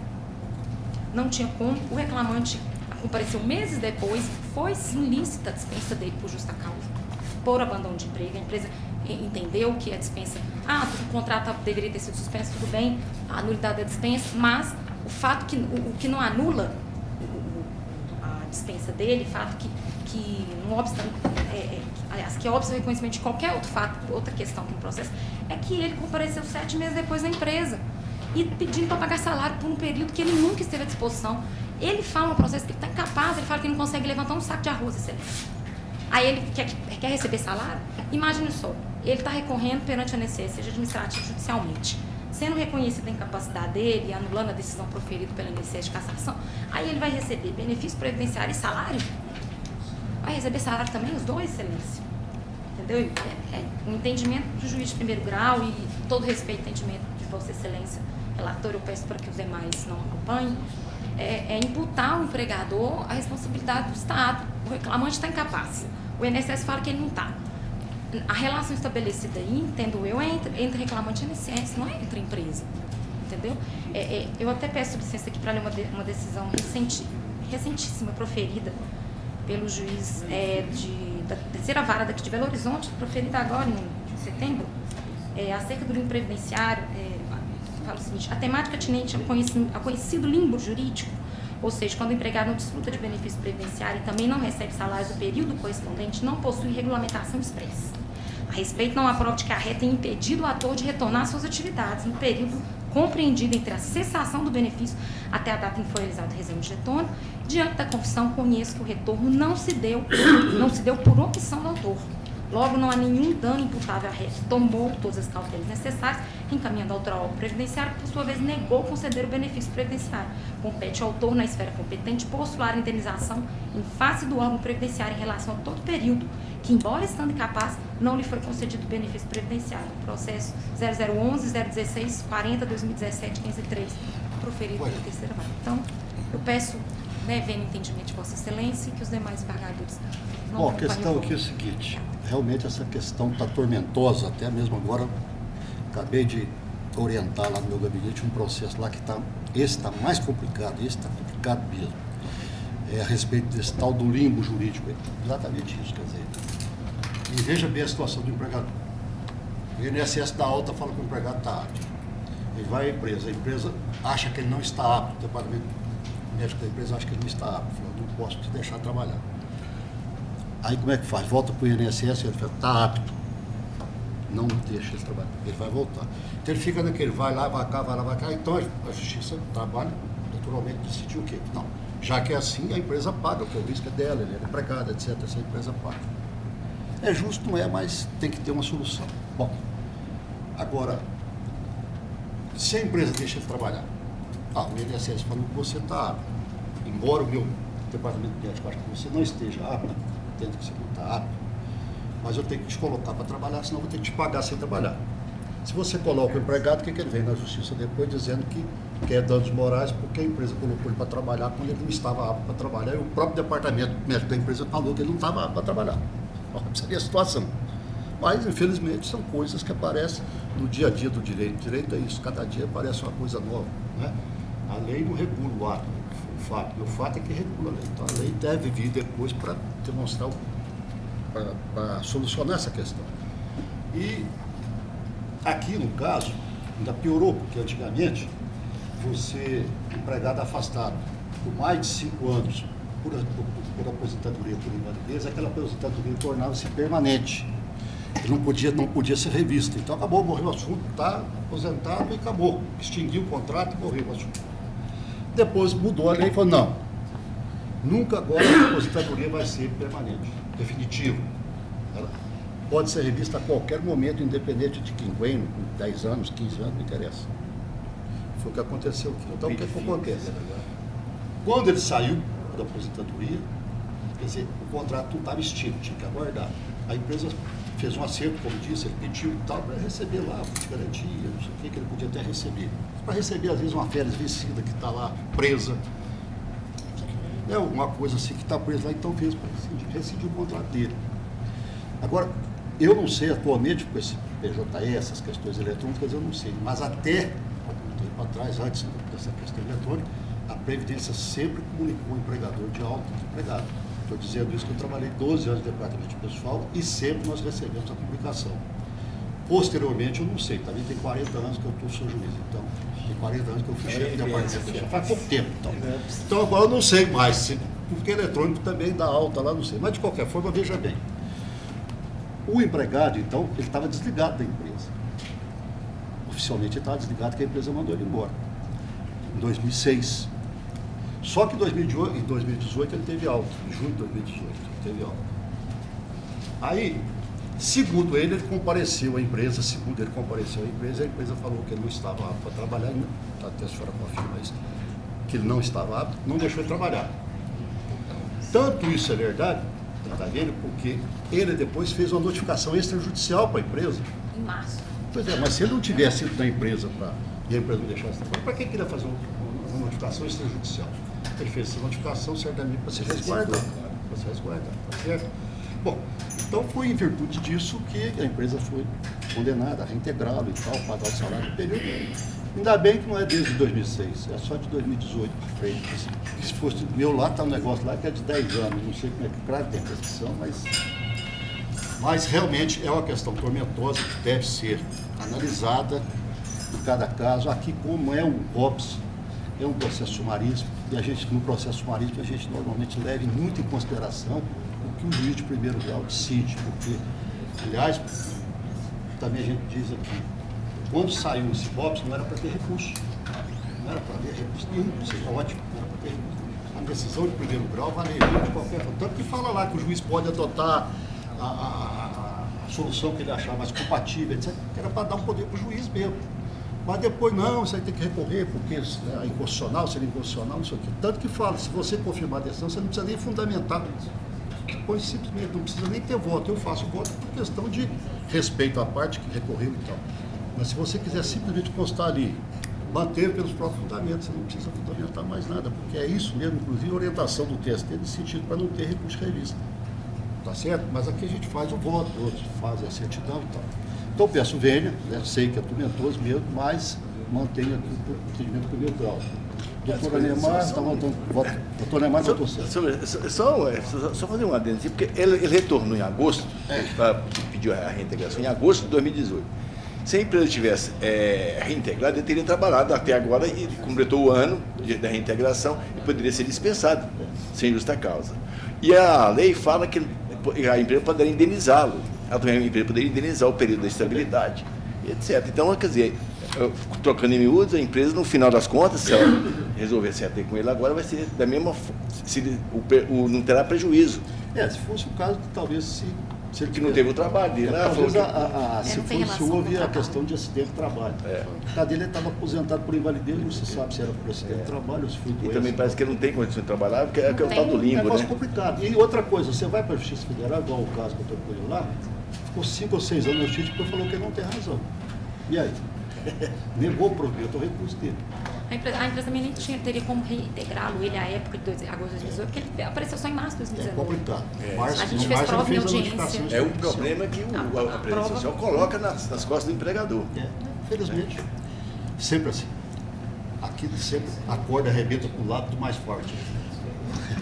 Não tinha como, o reclamante compareceu meses depois, foi sim lícita a dispensa dele por justa causa, por abandono de emprego. A empresa entendeu que a dispensa, o contrato deveria ter sido suspenso, tudo bem, a nulidade da dispensa, mas o fato que o que não anula a dispensa dele, o fato que não obsta, aliás, que obsta o reconhecimento de qualquer outro fato, outra questão no processo, é que ele compareceu 7 meses depois na empresa e pedindo para pagar salário por um período que ele nunca esteve à disposição. Ele fala no processo que ele está incapaz, ele fala que não consegue levantar um saco de arroz, excelente. Aí ele quer receber salário? Imagine só, ele está recorrendo perante a INSS, seja administrativo judicialmente, sendo reconhecida a incapacidade dele, anulando a decisão proferida pela INSS de cassação, aí ele vai receber benefício previdenciário e salário? Vai receber salário também, os dois, excelência? Entendeu? O entendimento do juiz de primeiro grau e todo respeito ao entendimento de Vossa Excelência, relator, eu peço para que os demais não acompanhem, é imputar ao empregador a responsabilidade do Estado. O reclamante está incapaz. O INSS fala que ele não está. A relação estabelecida aí, entendo eu, é entre reclamante e INSS, não é entre empresa. Entendeu? Eu até peço licença aqui para ler uma decisão recentíssima, proferida pelo juiz da terceira vara daqui de Belo Horizonte, proferida agora em setembro, acerca do limbo previdenciário. Fala o seguinte: a temática atinente ao conhecido limbo jurídico, ou seja, quando o empregado não desfruta de benefício previdenciário e também não recebe salários do período correspondente, não possui regulamentação expressa. A respeito, não há prova de que a ré tenha impedido o ator de retornar às suas atividades no período compreendido entre a cessação do benefício até a data em que foi realizado o resumo de retorno. Diante da confissão, conheço que o retorno não se deu por opção do autor. Logo, não há nenhum dano imputável à ré, que tomou todas as cautelas necessárias, encaminhando ao órgão previdenciário, que por sua vez negou conceder o benefício previdenciário. Compete ao autor, na esfera competente, postular a indenização em face do órgão previdenciário em relação a todo período que, embora estando incapaz, não lhe foi concedido o benefício previdenciário. Processo 0011-016-40-2017, 15.3, proferido pela terceira vara. Então, eu peço, vendo o entendimento de Vossa Excelência, que os demais embargadores não Bom, a questão aqui é o seguinte: realmente essa questão está tormentosa, até mesmo agora acabei de orientar lá no meu gabinete um processo lá que esse está mais complicado, esse está complicado mesmo, a respeito desse tal do limbo jurídico, exatamente isso, quer dizer, e veja bem a situação do empregador. O INSS dá alta, fala que o empregado está apto, ele vai à empresa, a empresa acha que ele não está apto, o departamento médico da empresa acha que ele não está apto, fala, não posso te deixar trabalhar. Aí como é que faz? Volta para o INSS e ele fala, está apto. Não deixa ele trabalhar, ele vai voltar. Então ele fica naquele, vai lá, vai cá, então a Justiça do Trabalho naturalmente decidiu o quê? Não, já que é assim, a empresa paga, porque o risco é dela, ele é empregado, etc. Essa empresa paga. É justo, não é, mas tem que ter uma solução. Bom, agora, se a empresa deixa ele trabalhar, o INSS falou que você está apto, embora o meu departamento médico ache que você não esteja apto, entendo que você não está apto, mas eu tenho que te colocar para trabalhar, senão eu vou ter que te pagar sem trabalhar. Se você coloca o empregado, o que ele vem na justiça depois dizendo que quer danos morais porque a empresa colocou ele para trabalhar quando ele não estava apto para trabalhar, e o próprio departamento médico da empresa falou que ele não estava apto para trabalhar. Seria a situação. Mas, infelizmente, são coisas que aparecem no dia a dia do direito. O direito é isso, cada dia aparece uma coisa nova, né? A lei não regula o ato, o fato, e o fato é que regula a lei. Então, a lei deve vir depois para demonstrar, para solucionar essa questão. E aqui, no caso, ainda piorou, porque antigamente, você, empregado afastado por mais de 5 anos, por aposentadoria por invalidez, aquela aposentadoria tornava-se permanente. Ele não podia ser revisto. Então acabou, morreu o assunto, está aposentado e acabou. Extinguiu o contrato e morreu o assunto. Depois mudou a lei e falou, não, nunca agora a aposentadoria vai ser permanente, definitiva. Ela pode ser revista a qualquer momento, independente de quinquênio, 10 anos, 15 anos, não interessa. Foi o que aconteceu aqui. Então, o que acontece? Quando ele saiu da aposentadoria, quer dizer, o contrato não estava extinto, tinha que aguardar. A empresa fez um acerto, como disse, ele pediu e tal, para receber lá, de garantia, não sei o que ele podia até receber. Para receber, às vezes, uma férias vencida que está lá presa. É alguma coisa assim que está presa lá, então fez para rescindir o contrato dele. Agora, eu não sei atualmente, com esse PJE, essas questões eletrônicas, eu não sei, mas até algum tempo atrás, antes dessa questão eletrônica, a Previdência sempre comunicou o empregador de alta do empregado. Estou dizendo isso que eu trabalhei 12 anos no departamento pessoal e sempre nós recebemos a comunicação. Posteriormente, eu não sei, também tem 40 anos que eu sou juiz, então, tem 40 anos que eu fui chefe de departamento pessoal, faz pouco tempo. Então agora eu não sei mais, porque eletrônico também dá alta lá, não sei. Mas de qualquer forma, veja bem, o empregado, então, ele estava desligado da empresa. Oficialmente ele estava desligado porque a empresa mandou ele embora, em 2006. Só que em 2018 ele teve alta, em junho de 2018 ele teve alta. Aí, segundo ele compareceu à empresa, a empresa falou que ele não estava apto para trabalhar, até a senhora confirma isso, que ele não estava apto, não deixou ele trabalhar. Tanto isso é verdade, está vendo, porque ele depois fez uma notificação extrajudicial para a empresa. Em março. Pois é, mas se ele não tivesse ido na empresa e a empresa não deixasse trabalhar, para que ele ia fazer uma notificação extrajudicial? Ele fez essa notificação certamente para se resguardar. Tá certo? Bom, então foi em virtude disso que a empresa foi condenada a reintegrá-lo e tal, pagar o salário do período. Ainda bem que não é desde 2006, é só de 2018 para frente. Se fosse meu lá, está um negócio lá que é de 10 anos, não sei como é que, claro, tem prescrição, mas realmente é uma questão tormentosa que deve ser analisada em cada caso. Aqui, como é um COPS, é um processo sumaríssimo, e no processo sumaríssimo a gente normalmente leva muito em consideração o que o juiz de primeiro grau decide, porque, aliás, também a gente diz aqui, quando saiu esse COPS não era para ter recurso, não era para ter recurso nenhum, seja ótimo, não era para ter recurso. A decisão de primeiro grau valeria de qualquer forma, tanto que fala lá que o juiz pode adotar a solução que ele achar mais compatível, etc., que era para dar um poder para o juiz mesmo. Mas depois, não, você tem que recorrer, porque é inconstitucional, seria inconstitucional, não sei o quê. Tanto que fala, se você confirmar a decisão, você não precisa nem fundamentar. Depois, simplesmente, não precisa nem ter voto. Eu faço voto por questão de respeito à parte que recorreu e tal. Mas se você quiser simplesmente constar ali, manter pelos próprios fundamentos, você não precisa fundamentar mais nada, porque é isso mesmo, inclusive a orientação do TST nesse sentido, para não ter recurso de revista. Tá certo? Mas aqui a gente faz o voto, outros fazem a certidão e tal. Então peço vênia, né? Sei que é tormentoso mesmo, mas mantenha aqui o procedimento do primeiro grau. Doutor Neymar está voltando. Doutor Neymar votou certo. Só fazer um adendo, porque ele retornou em agosto, pediu a reintegração em agosto de 2018. Se a empresa tivesse reintegrado, ele teria trabalhado até agora e completou o ano da reintegração e poderia ser dispensado, sem justa causa. E a lei fala que a empresa poderia indenizá-lo. A empresa poderia indenizar o período da estabilidade, etc. Então, quer dizer, trocando em miúdos, a empresa, no final das contas, se ela resolver se ater com ele agora, vai ser da mesma forma, não terá prejuízo. Se fosse o caso, talvez se ele que não teve o trabalho dele. Se houve a questão de acidente de trabalho. O caso dele estava aposentado por invalidez, não se sabe se era por acidente de trabalho ou se foi doença. E também parece que ele não tem condição de trabalhar, porque é o tal do limbo, negócio complicado. E outra coisa, você vai para a Justiça Federal, igual o caso que eu estou com ele lá, ficou 5 ou 6 anos na Justiça porque falou que ele não tem razão. E aí? Negou o provimento ao recurso dele. A empresa também nem teria como reintegrá-lo, ele, à época de agosto de 2018, porque ele apareceu só em março de 2019. É complicado. A gente fez prova em audiência. É um problema que a previdência social coloca nas costas do empregador. Infelizmente. Sempre assim. Aqui sempre a corda arrebenta para o lado do mais forte.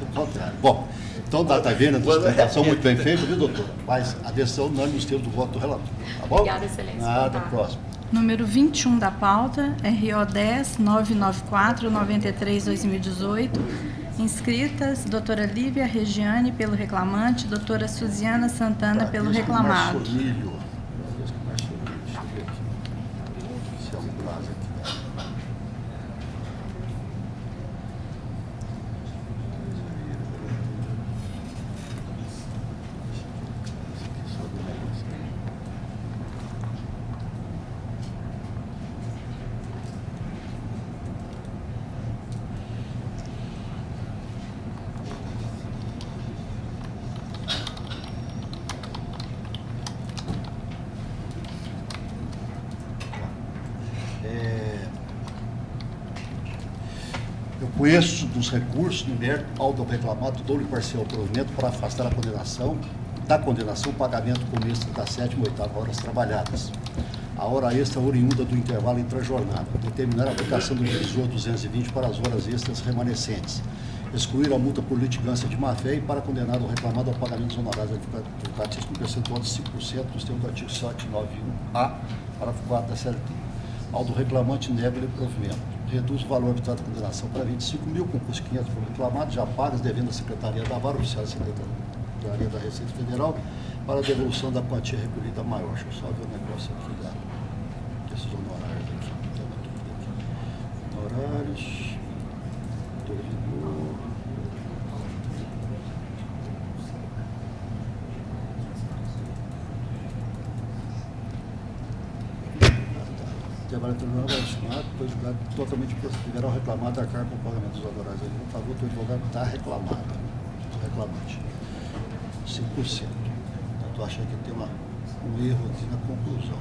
O contrário. Bom, então está vendo a sustentação muito bem feita, viu, doutora? Mas a decisão não é nos termos do voto do relator. Tá bom? Obrigada, excelência. Nada, próximo. Número 21 da pauta, RO 10 994 93 2018. Inscritas, doutora Lívia Regiane pelo reclamante, doutora Suziana Santana pelo reclamado. Eu conheço dos recursos no mérito ao do reclamado, dou-lhe parcial provimento para afastar da condenação o pagamento como extra da 7ª e 8ª horas trabalhadas. A hora extra oriunda do intervalo intra-jornada. Determinar a aplicação do divisor 220 para as horas extras remanescentes. Excluir a multa por litigância de má-fé e para condenar o reclamado ao pagamento dos honorários advocatícios com percentual de 5% nos termos do artigo 791-A, parágrafo 4 da CLT. Ao do reclamante, nega-lhe provimento. Reduz o valor arbitrário da condenação para 25 mil, com custo 500 por reclamado, já pagas, devendo à Secretaria da Vara Oficial da Secretaria da Receita Federal, para a devolução da quantia recolhida maior. Deixa eu só ver o negócio aqui desses honorários aqui. Honorários. Trabalho tribunal vai estimar, depois julgado totalmente deverá o reclamado arcar com o pagamento dos honorários em favor do advogado da reclamada, do reclamante. 5%. Então, achei que tem um erro aqui na conclusão.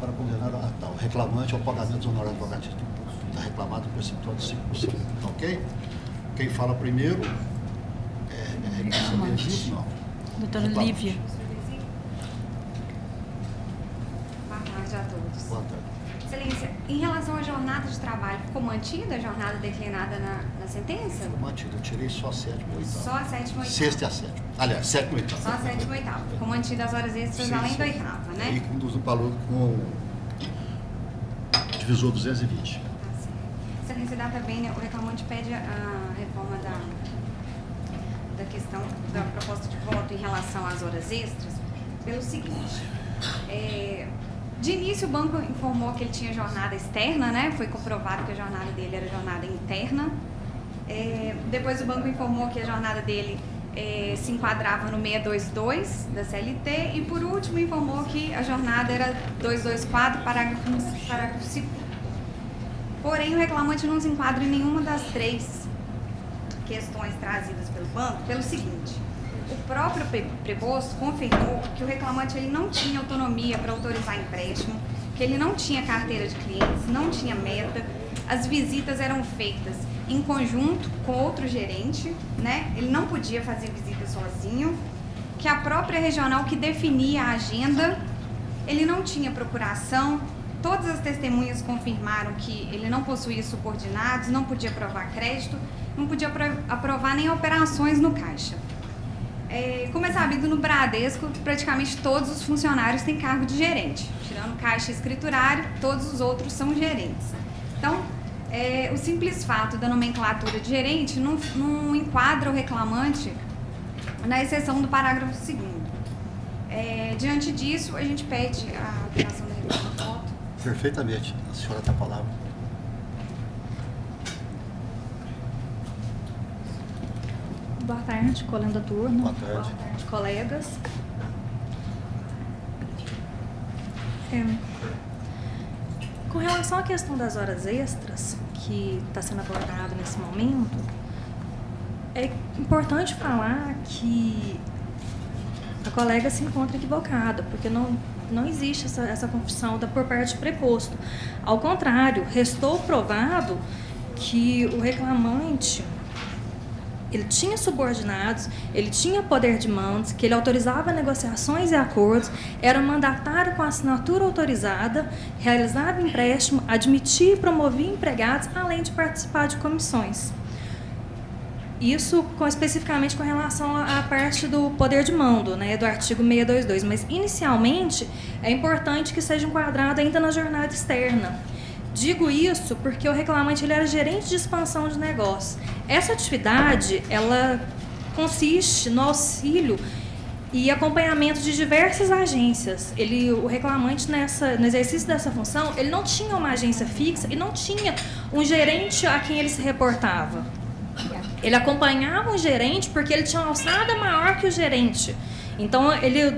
Para condenar o reclamante ao pagamento dos honorários advocatícios da reclamada em percentual de 5%. Ok? Quem fala primeiro é reclamante. Não. Doutora Lívia. A todos. Boa tarde. Excelência, em relação à jornada de trabalho, ficou mantida a jornada declinada na sentença? Ficou mantida, eu tirei só a 7ª e 8ª. Só a 7ª e 8ª. Sexta e a 7ª. Aliás, 7ª e 8ª. Só a 7ª e 8ª. Ficou mantida as horas extras Sim, além sim. da 8ª, né? E conduz o valor com o divisor 220. Tá certo. Excelência, dá também, né, o reclamante pede a reforma da questão da proposta de voto em relação às horas extras pelo seguinte. De início, o banco informou que ele tinha jornada externa, né? Foi comprovado que a jornada dele era jornada interna. Depois, o banco informou que a jornada dele se enquadrava no 622 da CLT. E, por último, informou que a jornada era 224, parágrafo 2º. Porém, o reclamante não se enquadra em nenhuma das 3 questões trazidas pelo banco, pelo seguinte. O próprio preposto confirmou que o reclamante ele não tinha autonomia para autorizar empréstimo, que ele não tinha carteira de clientes, não tinha meta, as visitas eram feitas em conjunto com outro gerente, né? Ele não podia fazer visita sozinho, que a própria regional que definia a agenda, ele não tinha procuração, todas as testemunhas confirmaram que ele não possuía subordinados, não podia aprovar crédito, não podia aprovar nem operações no caixa. Como é sabido, no Bradesco, praticamente todos os funcionários têm cargo de gerente. Tirando caixa e escriturário, todos os outros são gerentes. Então, o simples fato da nomenclatura de gerente não enquadra o reclamante na exceção do parágrafo 2º. Diante disso, a gente pede a aplicação da revisão da foto. Perfeitamente. A senhora tem a palavra. Boa tarde, colega da turma. Boa tarde. Boa tarde, colegas. Com relação à questão das horas extras, que está sendo abordada nesse momento, é importante falar que a colega se encontra equivocada, porque não existe essa confissão por parte do preposto. Ao contrário, restou provado que o reclamante ele tinha subordinados, ele tinha poder de mandos, que ele autorizava negociações e acordos, era mandatário com assinatura autorizada, realizava empréstimo, admitia e promovia empregados, além de participar de comissões. Isso especificamente com relação à parte do poder de mando, né, do artigo 622, mas inicialmente é importante que seja enquadrado ainda na jornada externa. Digo isso porque o reclamante ele era gerente de expansão de negócios. Essa atividade ela consiste no auxílio e acompanhamento de diversas agências. O reclamante no exercício dessa função, ele não tinha uma agência fixa e não tinha um gerente a quem ele se reportava. Ele acompanhava um gerente porque ele tinha uma alçada maior que o gerente. Então,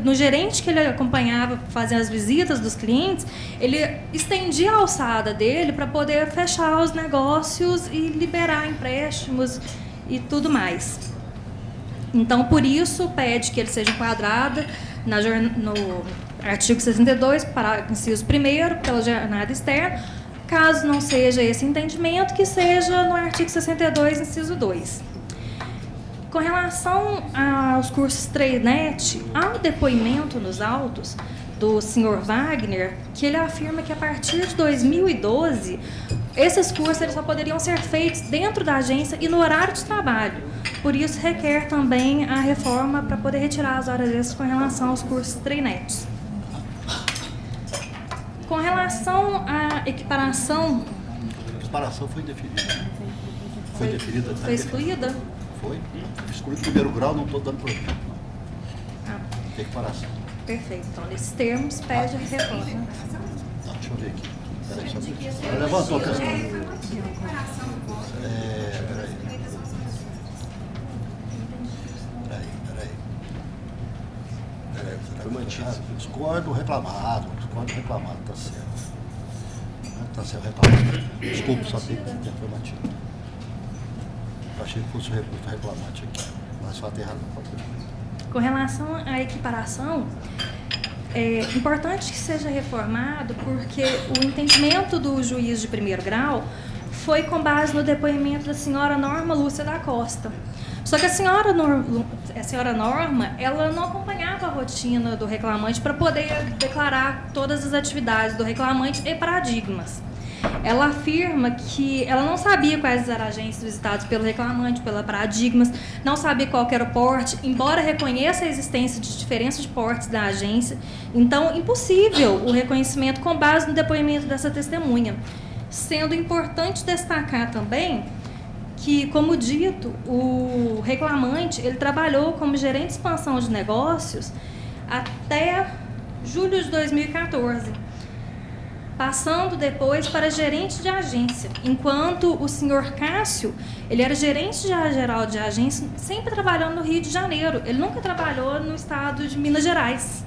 no gerente que ele acompanhava, fazendo as visitas dos clientes, ele estendia a alçada dele para poder fechar os negócios e liberar empréstimos e mais. Então, por isso, pede que ele seja enquadrado no artigo 62, inciso 1º, pela jornada externa, Caso não seja esse entendimento, que seja no artigo 62, inciso 2. Com relação aos cursos Treinet, há um depoimento nos autos do senhor Wagner, que ele afirma que a partir de 2012, esses cursos eles só poderiam ser feitos dentro da agência e no horário de trabalho. Por isso, requer também a reforma para poder retirar as horas extras com relação aos cursos Treinet. Com relação à equiparação... A equiparação foi indefinida. Foi indefinida. Foi excluída? Foi. Excluído o primeiro grau, não estou dando problema. Ah. Equiparação. Perfeito. Então, nesses termos, pede a reforma. Não, deixa eu ver aqui. Peraí, só um pouquinho. Ela levantou a questão. Peraí. Foi mantido. Discordo reclamado, tá certo. Tá certo, reclamado. Desculpa, só tem que foi mantido. Eu achei que fosse o recurso reclamante aqui, mas só tem razão. Com relação à equiparação, é importante que seja reformado porque o entendimento do juiz de primeiro grau foi com base no depoimento da senhora Norma Lúcia da Costa. Só que a senhora Norma, ela não acompanhava a rotina do reclamante para poder declarar todas as atividades do reclamante e paradigmas. Ela afirma que ela não sabia quais eram as agências visitadas pelo reclamante, pela paradigmas, não sabia qual era o porte, embora reconheça a existência de diferença de portes da agência. Então, impossível o reconhecimento com base no depoimento dessa testemunha. Sendo importante destacar também que, como dito, o reclamante ele trabalhou como gerente de expansão de negócios até julho de 2014. Passando depois para gerente de agência, enquanto o senhor Cássio, ele era gerente geral de agência, sempre trabalhando no Rio de Janeiro, ele nunca trabalhou no estado de Minas Gerais.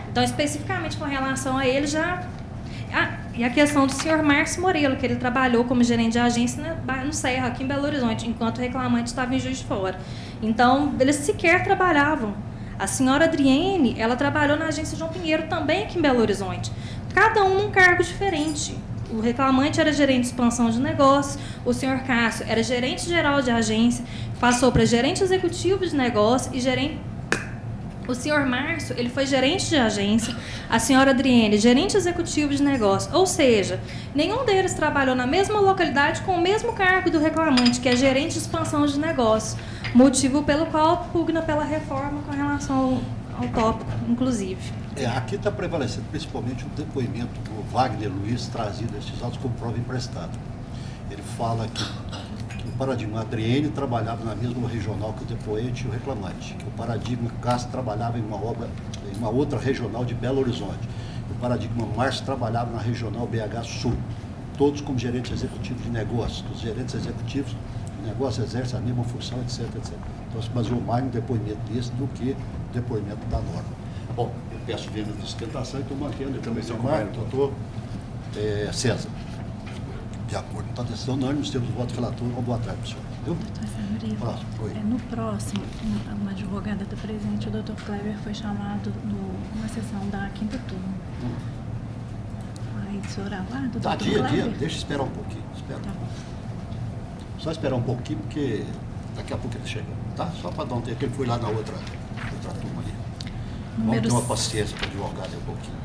Então, especificamente com relação a ele, já... e a questão do senhor Márcio Morelo, que ele trabalhou como gerente de agência no Serra, aqui em Belo Horizonte, enquanto o reclamante estava em Juiz de Fora. Então, eles sequer trabalhavam. A senhora Adriene, ela trabalhou na agência João Pinheiro, também aqui em Belo Horizonte. Cada um num cargo diferente. O reclamante era gerente de expansão de negócios, o senhor Cássio era gerente geral de agência, passou para gerente executivo de negócio e gerente... O senhor Márcio, ele foi gerente de agência, a senhora Adriene, gerente executivo de negócio. Ou seja, nenhum deles trabalhou na mesma localidade com o mesmo cargo do reclamante, que é gerente de expansão de negócio, motivo pelo qual pugna pela reforma com relação ao tópico, inclusive. Aqui está prevalecendo principalmente o depoimento do Wagner Luiz, trazido estes autos como prova emprestada. Ele fala que o paradigma Adriene trabalhava na mesma regional que o depoente e o reclamante, que o paradigma Cássio trabalhava em uma outra regional de Belo Horizonte, o paradigma Márcio trabalhava na regional BH Sul, todos como gerentes executivos de negócios. Os gerentes executivos de negócio exercem a mesma função, etc, etc. Então se baseou mais no depoimento desse do que no depoimento da norma. Bom, eu peço vênia de sustentação e estou mantendo. Eu também sou doutor César. De acordo com a decisão unânime, nós temos o voto relator. Uma boa tarde, senhor. Viu? Doutor, no próximo, uma advogada está presente, o doutor Kleber foi chamado numa sessão da quinta turma. Aí o senhor aguarda, doutor Kleber? Deixa esperar um pouquinho. Só esperar um pouquinho, porque daqui a pouco ele chega, tá? Só para dar um tempo, ele foi lá na outra turma ali. Vamos ter uma paciência para o advogado um pouquinho.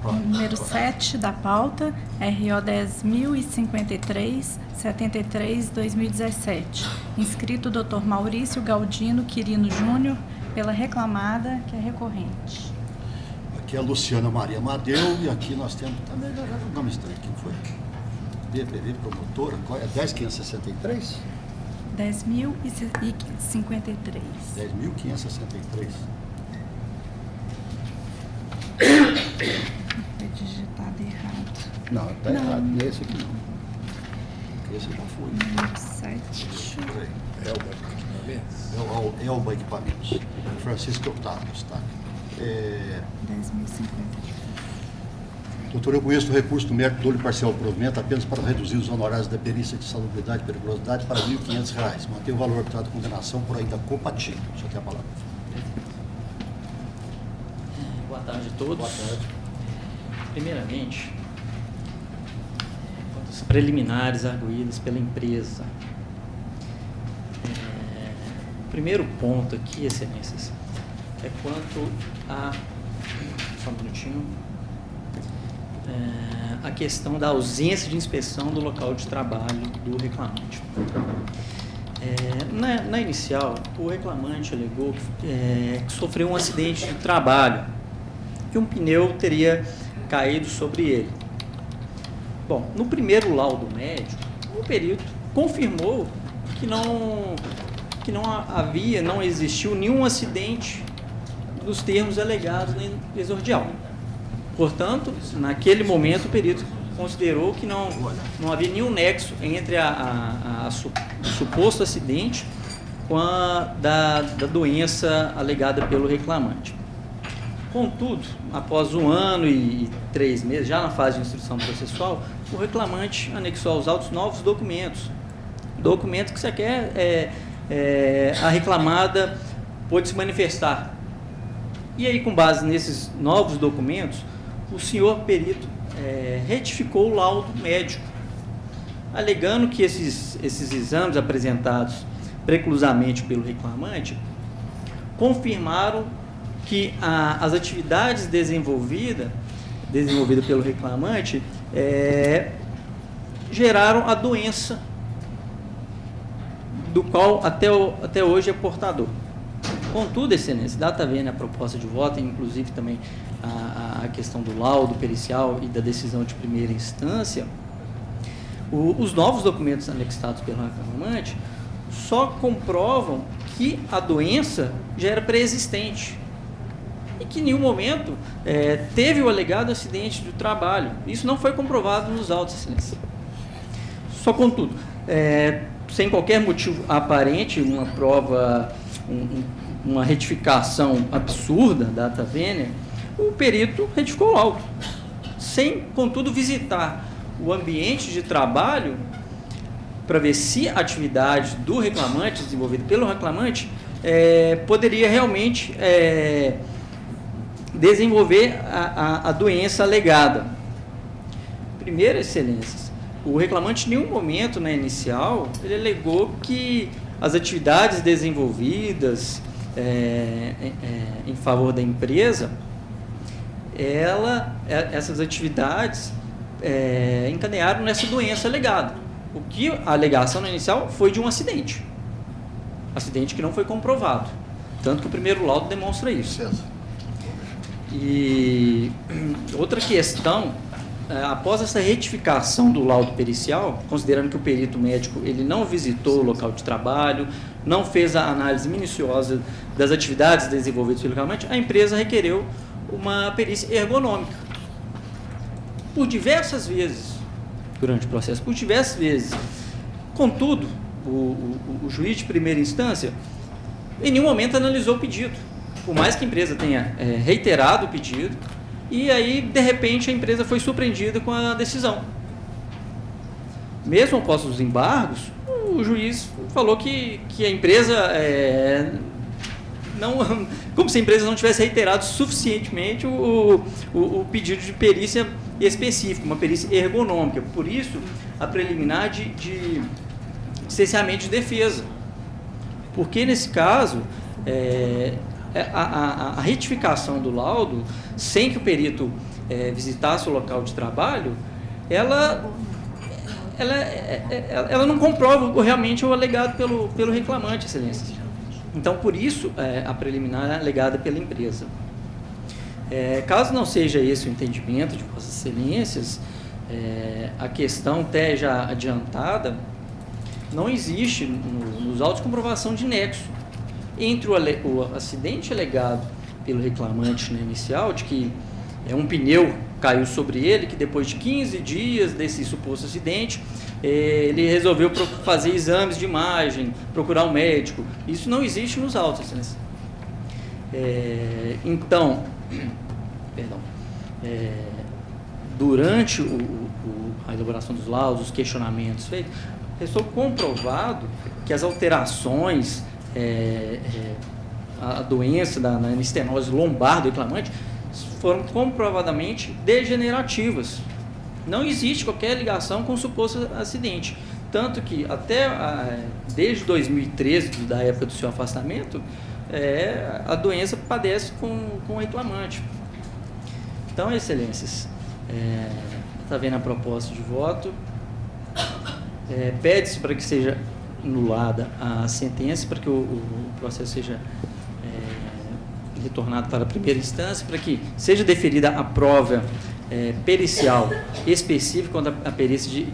Número 7 da pauta, RO 10.053, 73/2017. Inscrito Dr. Maurício Galdino Quirino Júnior, pela reclamada, que é recorrente. Aqui é a Luciana Maria Amadeu, e aqui nós temos também o nome estranho. Quem foi? BPV Promotora, qual é? 10.563? 10.053. 10.563. Foi digitado errado. Não, está errado. Esse aqui não. Esse já foi. Número 7. Elba Equipamentos. Francisco Otávio, está. 10.053. Doutor, eu conheço o recurso do mérito dolo e parcial provimento apenas para reduzir os honorários da perícia de salubridade e periculosidade para R$ 1.500. Manter o valor arbitrado de condenação por ainda compatível. Só tem a palavra. Boa tarde a todos. Boa tarde. Primeiramente, preliminares arguídas pela empresa. O primeiro ponto aqui, excelências, é quanto a... Só um minutinho. A questão da ausência de inspeção do local de trabalho do reclamante. Na inicial, o reclamante alegou que sofreu um acidente de trabalho, que um pneu teria caído sobre ele. Bom, no primeiro laudo médico, o perito confirmou que não existiu nenhum acidente nos termos alegados na exordial. Portanto, naquele momento, o perito considerou que não havia nenhum nexo entre o suposto acidente com a da doença alegada pelo reclamante. Contudo, após 1 ano e 3 meses, já na fase de instrução processual, o reclamante anexou aos autos novos documentos. Documentos que sequer a reclamada pôde se manifestar. E aí, com base nesses novos documentos, o senhor perito retificou o laudo médico, alegando que esses exames apresentados preclusamente pelo reclamante confirmaram que as atividades desenvolvidas pelo reclamante geraram a doença do qual até hoje é portador. Contudo, excelência, data vênia a proposta de voto, inclusive também a questão do laudo pericial e da decisão de primeira instância, os novos documentos anexados pelo reclamante só comprovam que a doença já era pré-existente e que em nenhum momento teve o alegado acidente do trabalho. Isso não foi comprovado nos autos, excelência. Só contudo, sem qualquer motivo aparente, uma prova, uma retificação absurda da data vênia, o perito retificou o laudo, sem, contudo, visitar o ambiente de trabalho para ver se a atividade do reclamante, desenvolvida pelo reclamante, poderia realmente desenvolver a doença alegada. Primeiro, excelências, o reclamante, em nenhum momento na inicial, ele alegou que as atividades desenvolvidas em favor da empresa, essas atividades encadearam nessa doença alegada. O que a alegação na inicial foi de um acidente que não foi comprovado, tanto que o primeiro laudo demonstra isso. E outra questão, após essa retificação do laudo pericial, considerando que o perito médico ele não visitou o local de trabalho, não fez a análise minuciosa das atividades desenvolvidas pelo reclamante, a empresa requereu uma perícia ergonômica. Por diversas vezes, durante o processo, Contudo, o juiz de primeira instância, em nenhum momento analisou o pedido, por mais que a empresa tenha reiterado o pedido, e aí, de repente, a empresa foi surpreendida com a decisão. Mesmo após os embargos, o juiz falou que a empresa como se a empresa não tivesse reiterado suficientemente o pedido de perícia específica, uma perícia ergonômica. Por isso, a preliminar de cerceamento de defesa. Porque, nesse caso, a retificação do laudo, sem que o perito visitasse o local de trabalho, ela não comprova realmente o alegado pelo reclamante, excelência. Então, por isso, a preliminar é alegada pela empresa. Caso não seja esse o entendimento de Vossas Excelências, a questão até já adiantada, não existe nos autos comprovação de nexo entre o acidente alegado pelo reclamante na inicial, de que um pneu caiu sobre ele, que depois de 15 dias desse suposto acidente, ele resolveu fazer exames de imagem, procurar um médico. Isso não existe nos autos, excelência. Então, durante a elaboração dos laudos, os questionamentos feitos, restou comprovado que as alterações, a doença na estenose lombar do reclamante foram comprovadamente degenerativas. Não existe qualquer ligação com o suposto acidente. Tanto que até desde 2013, da época do seu afastamento, a doença padece com o reclamante. Então, excelências, está vendo a proposta de voto, pede-se para que seja anulada a sentença, para que o processo seja retornado para a primeira instância, para que seja deferida a prova pericial específica quanto à perícia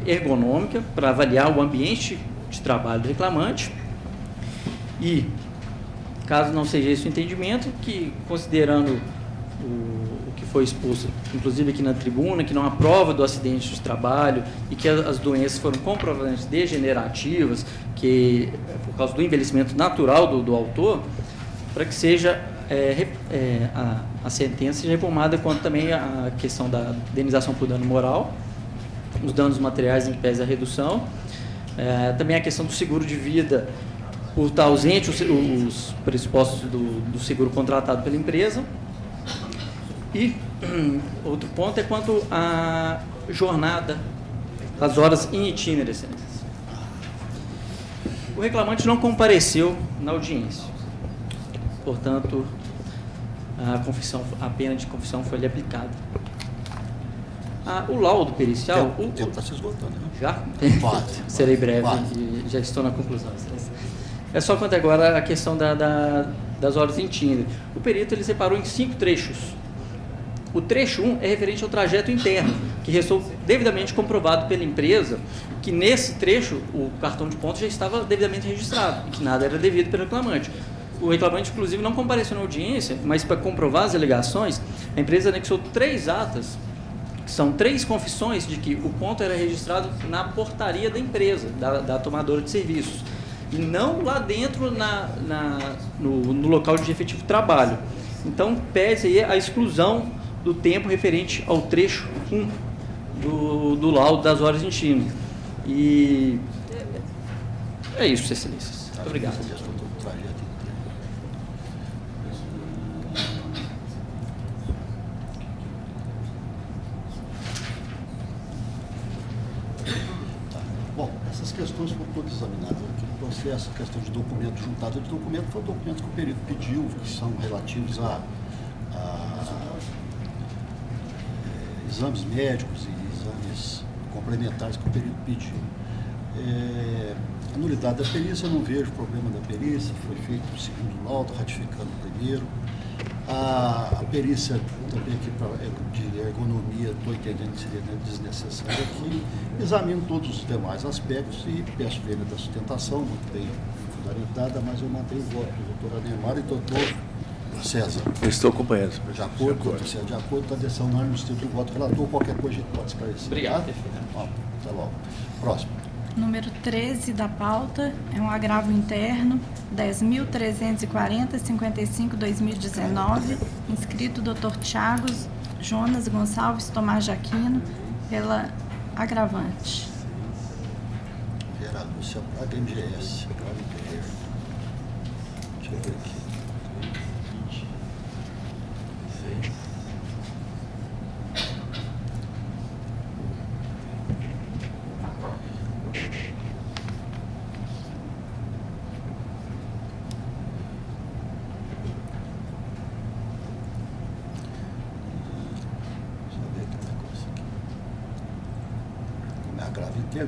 ergonômica, para avaliar o ambiente de trabalho do reclamante. E, caso não seja esse o entendimento, que considerando o que foi exposto, inclusive aqui na tribuna, que não há prova do acidente de trabalho e que as doenças foram comprovadamente degenerativas, que por causa do envelhecimento natural do autor, para que seja a sentença seja reformada quanto também a questão da indenização por dano moral, os danos materiais em que pese a redução, também a questão do seguro de vida, por estar ausente os pressupostos do seguro contratado pela empresa. E outro ponto é quanto à jornada, as horas in itinere. O reclamante não compareceu na audiência, portanto, a pena de confissão foi lhe aplicada. O laudo pericial... O tempo está se esgotando, né? Já? Quase. Serei breve, Quase. E já estou na conclusão. É só quanto agora a questão das horas in itinere. O perito ele separou em 5 trechos. O trecho 1 é referente ao trajeto interno, que restou devidamente comprovado pela empresa que nesse trecho o cartão de pontos já estava devidamente registrado e que nada era devido pelo reclamante. O reclamante, inclusive, não compareceu na audiência, mas para comprovar as alegações, a empresa anexou 3 atas, que são 3 confissões de que o ponto era registrado na portaria da empresa, da tomadora de serviços, e não lá dentro no local de efetivo trabalho. Então, pede aí a exclusão do tempo referente ao trecho 1 do laudo das horas in itinere. E é isso, excelências. Muito obrigado. Bom, essas questões foram todas examinadas aqui no processo, a questão de documento juntado de documento foi o documento que o perito pediu, que são relativos a exames médicos e exames complementares que o perito pediu. A nulidade da perícia, eu não vejo problema da perícia, foi feito o segundo laudo, ratificando o primeiro. A perícia também aqui de ergonomia, estou entendendo que seria desnecessária aqui. Examino todos os demais aspectos e peço vênia da sustentação, muito bem fundamentada, mas eu mantenho o voto do doutor Ademar e do doutor César. Eu estou acompanhando. De acordo com a decisão unânime do Instituto do Voto Relator, qualquer coisa a gente pode esclarecer. Obrigado. Tá? Até logo. Próximo. Número 13 da pauta é um agravo interno, 10.340-55-2019, inscrito Dr. Thiago Jonas Gonçalves Tomás Jaquino, pela agravante. Vera Lúcia Braga, MGS. Deixa eu ver aqui.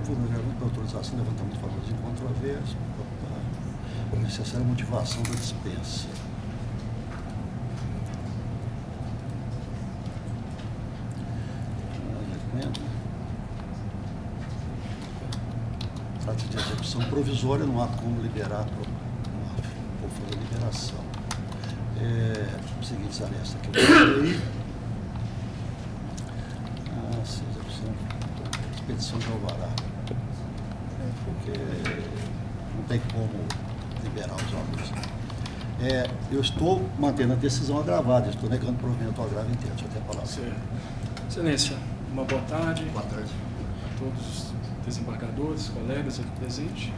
Foi um agravante para autorização, levantamento de valores incontroversos, a necessária motivação da dispensa. Trata-se de execução provisória, não há como liberar, por fazer liberação. Seguintes arestas aqui, eu falei. Expedição de alvará, porque não tem como liberar os órgãos. Eu estou mantendo a decisão agravada, estou negando provimento ao agravo inteiro. Deixa eu ter a palavra. Excelência, uma boa tarde. Boa tarde. A todos os desembargadores, colegas aqui presentes.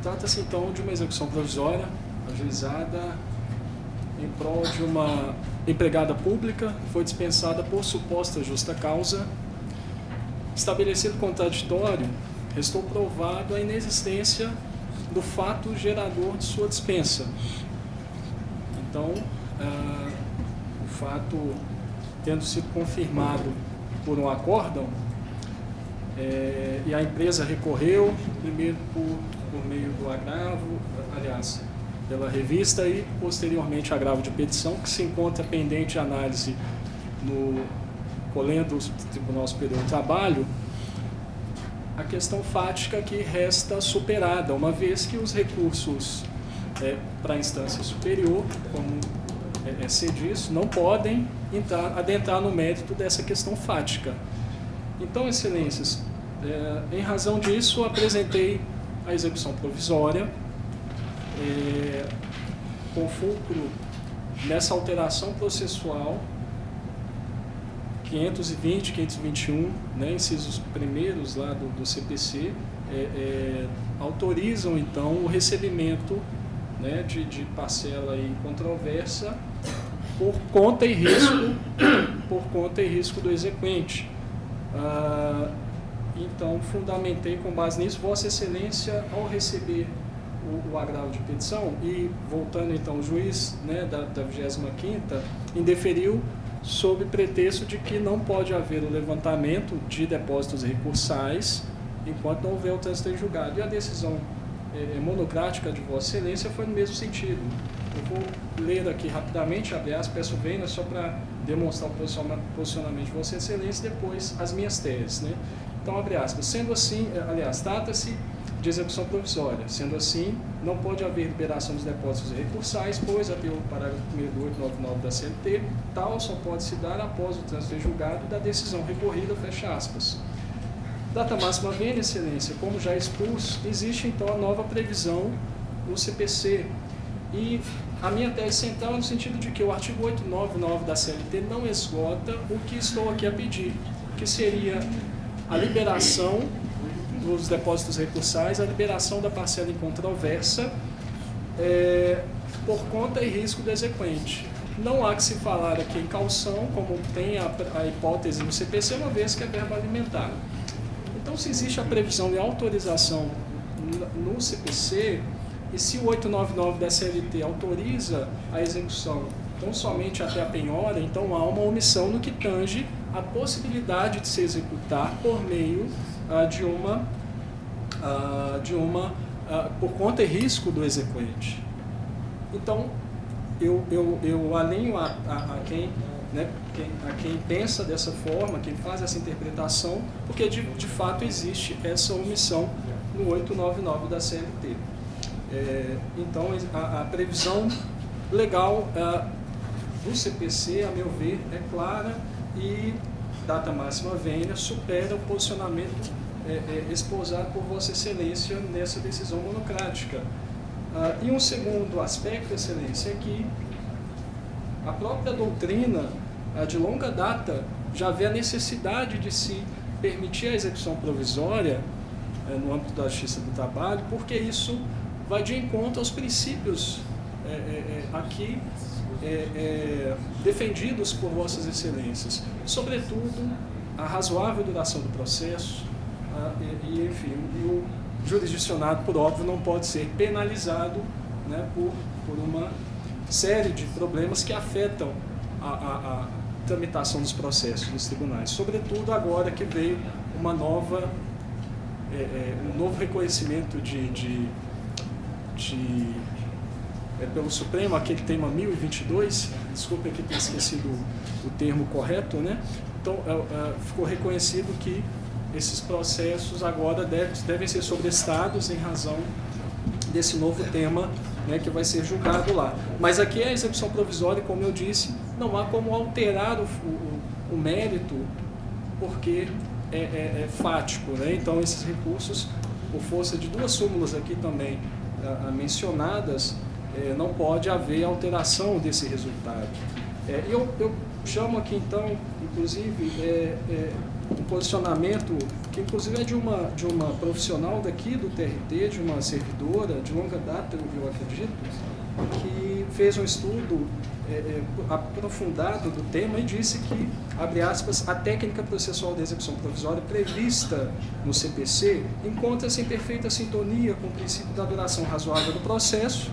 Trata-se então de uma execução provisória ajuizada em prol de uma empregada pública que foi dispensada por suposta justa causa. Estabelecido contraditório, restou provado a inexistência do fato gerador de sua dispensa. Então, o fato tendo sido confirmado por um acórdão, e a empresa recorreu, primeiro por meio do agravo, aliás, pela revista e posteriormente agravo de petição, que se encontra pendente de análise no colendo do Tribunal Superior do Trabalho, a questão fática que resta superada, uma vez que os recursos para a instância superior, como se diz, não podem adentrar no mérito dessa questão fática. Então, Excelências, em razão disso, apresentei a execução provisória, com fulcro nessa alteração processual 520, 521, né, incisos primeiros lá do CPC, autorizam então o recebimento, né, de parcela aí controversa por conta e risco do exequente. Então, fundamentei com base nisso, Vossa Excelência, ao receber o agravo de petição, e voltando então, o juiz, né, da 25ª indeferiu sob pretexto de que não pode haver o levantamento de depósitos recursais enquanto não houver o trânsito em julgado. E a decisão monocrática de Vossa Excelência foi no mesmo sentido. Eu vou ler aqui rapidamente, abre aspas, peço vênia, só para demonstrar o posicionamento de Vossa Excelência e depois as minhas teses, né? Então, abre aspas, sendo assim, aliás, trata-se de execução provisória. Sendo assim, não pode haver liberação dos depósitos recursais, pois, até o parágrafo 1º do 899 da CLT, tal só pode se dar após o trânsito em julgado da decisão recorrida, fecha aspas. Data máxima vênia, Excelência, como já expus, existe então a nova previsão no CPC. E a minha tese central é no sentido de que o artigo 899 da CLT não esgota o que estou aqui a pedir, que seria a liberação dos depósitos recursais, a liberação da parcela incontroversa por conta e risco do exequente. Não há que se falar aqui em caução, como tem a hipótese no CPC, uma vez que é verba alimentar. Então, se existe a previsão de autorização no CPC, e se o 899 da CLT autoriza a execução tão somente até a penhora, então há uma omissão no que tange a possibilidade de se executar por meio por conta e risco do exequente. Então, eu alinho a quem, né, a quem pensa dessa forma, quem faz essa interpretação, porque de fato existe essa omissão no 899 da CLT. Então, a previsão legal do CPC, a meu ver, é clara e data máxima vênia supera o posicionamento esposado por Vossa Excelência nessa decisão monocrática. E um segundo aspecto, Excelência, é que a própria doutrina de longa data já vê a necessidade de se permitir a execução provisória no âmbito da Justiça do Trabalho, porque isso vai de encontro aos princípios aqui defendidos por Vossas Excelências, sobretudo a razoável duração do processo, e enfim, o jurisdicionado, por óbvio, não pode ser penalizado, né, por uma série de problemas que afetam a tramitação dos processos nos tribunais, sobretudo agora que veio uma nova, um novo reconhecimento pelo Supremo, aquele tema 1022, desculpe que tenha esquecido o termo correto, né? Então, ficou reconhecido que esses processos agora devem ser sobrestados em razão desse novo tema, né, que vai ser julgado lá. Mas aqui é a execução provisória, como eu disse, não há como alterar o mérito, porque é fático, né? Então, esses recursos, por força de duas súmulas aqui também mencionadas, não pode haver alteração desse resultado. Eu chamo aqui, então, inclusive, um posicionamento que, inclusive, é de uma profissional daqui do TRT, de uma servidora de longa data, eu acredito, que fez um estudo aprofundado do tema e disse que, abre aspas, a técnica processual da execução provisória prevista no CPC encontra-se em perfeita sintonia com o princípio da duração razoável do processo,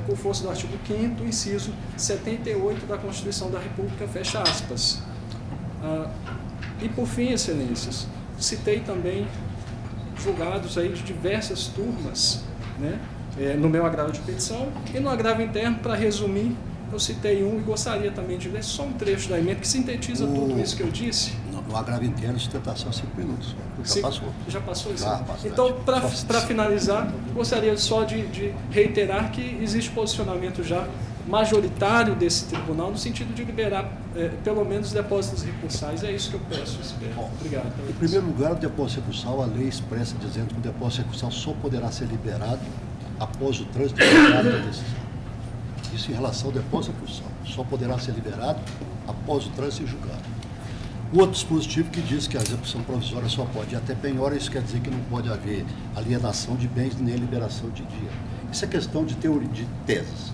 por força do artigo 5º, inciso 78 da Constituição da República, fecha aspas. E por fim, excelências, citei também julgados aí de diversas turmas, né, no meu agravo de petição, e no agravo interno, para resumir, eu citei um e gostaria também de ler só um trecho da emenda que sintetiza tudo isso que eu disse. No agravo interno, sustentação 5 minutos. Já passou. Já passou isso? Já passou. Então, para finalizar, gostaria só de reiterar que existe posicionamento já majoritário desse tribunal no sentido de liberar pelo menos depósitos recursais. É isso que eu peço. Bom, obrigado. Em primeiro lugar, o depósito recursal, a lei expressa dizendo que o depósito recursal só poderá ser liberado após o trânsito da decisão. Isso em relação ao depósito recursal. Só poderá ser liberado após o trânsito em julgado. O outro dispositivo que diz que a execução provisória só pode ir até penhora, isso quer dizer que não pode haver alienação de bens nem liberação de dinheiro. Isso é questão de teoria, de teses.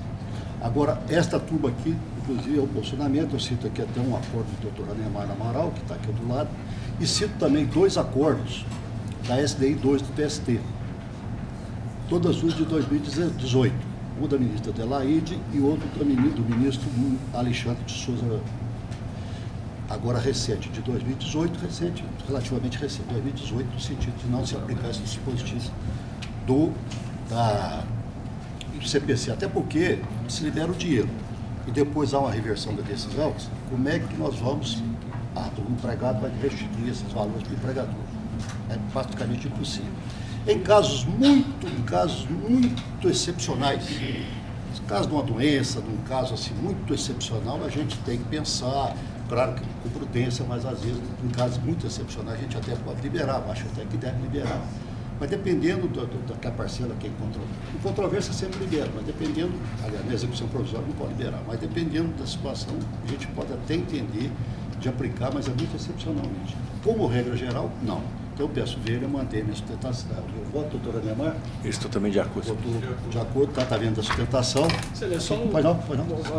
Agora, esta turma aqui, inclusive, é o posicionamento, eu cito aqui até um acordo do doutor Anemar Amaral, que está aqui do lado, e cito também 2 acordos da SDI 2 do TST, todas duas de 2018. Um da ministra Adelaide e outro do ministro Alexandre de Souza, agora recente, de 2018, recente, relativamente recente, 2018, no sentido de não se aplicar esses dispositivos do CPC, até porque se libera o dinheiro e depois há uma reversão da decisão, como é que nós vamos, o empregado vai restituir esses valores para o empregador? É praticamente impossível. Em casos muito excepcionais, no caso de uma doença, num caso assim muito excepcional, a gente tem que pensar, claro que com prudência, mas às vezes, em casos muito excepcionais, a gente até pode liberar, acho até que deve liberar. Mas dependendo da parcela que encontrou, em controvérsia sempre libera, mas dependendo, aliás, na execução provisória não pode liberar, mas dependendo da situação, a gente pode até entender de aplicar, mas é muito excepcionalmente. Como regra geral, não. Então eu peço ver e manter minha sustentação. Eu voto, doutora Anemar? Estou também de acordo. De acordo, está vendo a sustentação? Só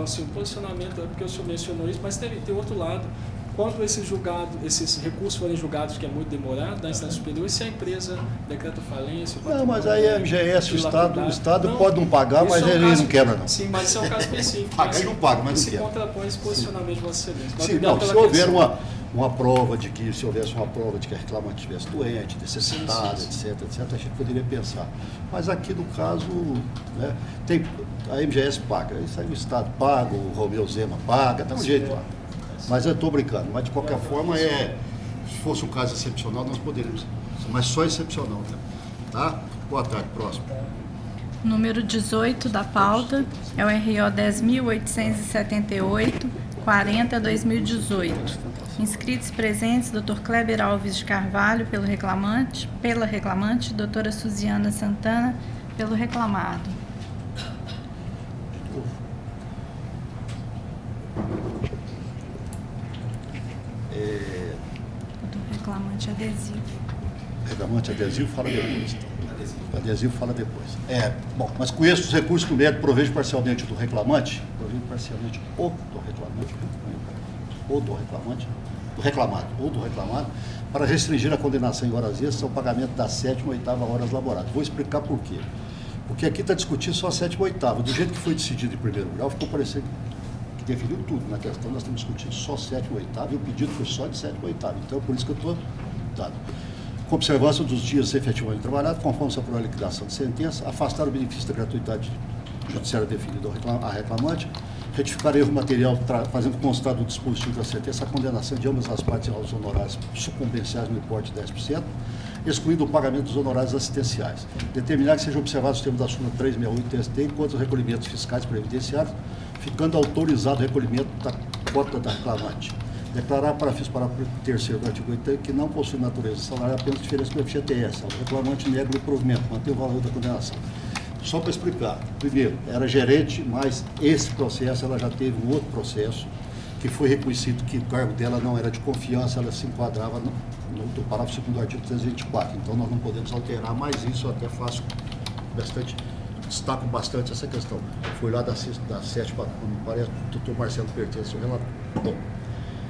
assim, o posicionamento, é porque o senhor mencionou isso, mas tem outro lado. Quando esses recursos forem julgados, que é muito demorado, na instância superior, e se a empresa decreta falência... Não, mas aí a MGS, o Estado não, pode não pagar, mas ele não quebra, não. Sim, mas isso é um caso específico. Paga e não paga, mas não quebra. Se contrapõe esse posicionamento de Vossa Excelência. Sim, não, se houver uma prova de que, se houvesse uma prova de que a reclamante estivesse doente, necessitada, etc., a gente poderia pensar. Mas aqui no caso, né, a MGS paga, isso aí o Estado paga, o Romeu Zema paga, dá um jeito lá. Mas eu estou brincando, mas de qualquer forma, se fosse um caso excepcional, nós poderíamos, mas só excepcional, né? Tá? Boa tarde, próximo. Número 18 da pauta é o RO 10.878, 40/2018. Inscritos presentes, Dr. Kleber Alves de Carvalho, pela reclamante, doutora Suziana Santana, pelo reclamado. Reclamante adesivo. Reclamante adesivo fala depois. Adesivo fala depois. Bom, mas conheço os recursos que o mérito provejo parcialmente do reclamante, do reclamado, para restringir a condenação em horas extras ao pagamento da 7ª e 8ª horas laboradas. Vou explicar por quê. Porque aqui está discutindo só a 7ª e 8ª. Do jeito que foi decidido em primeiro grau, ficou parecendo que definiu tudo na questão, nós estamos discutindo só 7ª e 8ª, e o pedido foi só de 7ª e 8ª. Então, é por isso que eu estou dando. Com observância dos dias efetivamente trabalhados, conforme se aprovou a liquidação de sentença, afastar o benefício da gratuidade judiciária definida à reclamante, retificar erro material, fazendo constar do dispositivo da sentença a condenação de ambas as partes aos honorários sucumbenciais no importe de 10%, excluindo o pagamento dos honorários assistenciais. Determinar que sejam observados os termos da súmula 368 do TST, enquanto os recolhimentos fiscais previdenciários, ficando autorizado o recolhimento da cota da reclamante. Declarar para fins parágrafo 3º do artigo 8 que não possui natureza salário apenas diferença do FGTS. O reclamante nega o provimento, mantém o valor da condenação. Só para explicar, primeiro, era gerente, mas esse processo, ela já teve um outro processo, que foi reconhecido que o cargo dela não era de confiança, ela se enquadrava no parágrafo 2º do artigo 324. Então, nós não podemos alterar mais isso, eu até faço bastante destaco bastante essa questão. Foi lá da 7ª, me parece, o doutor Marcelo pertence ao relator. Bom,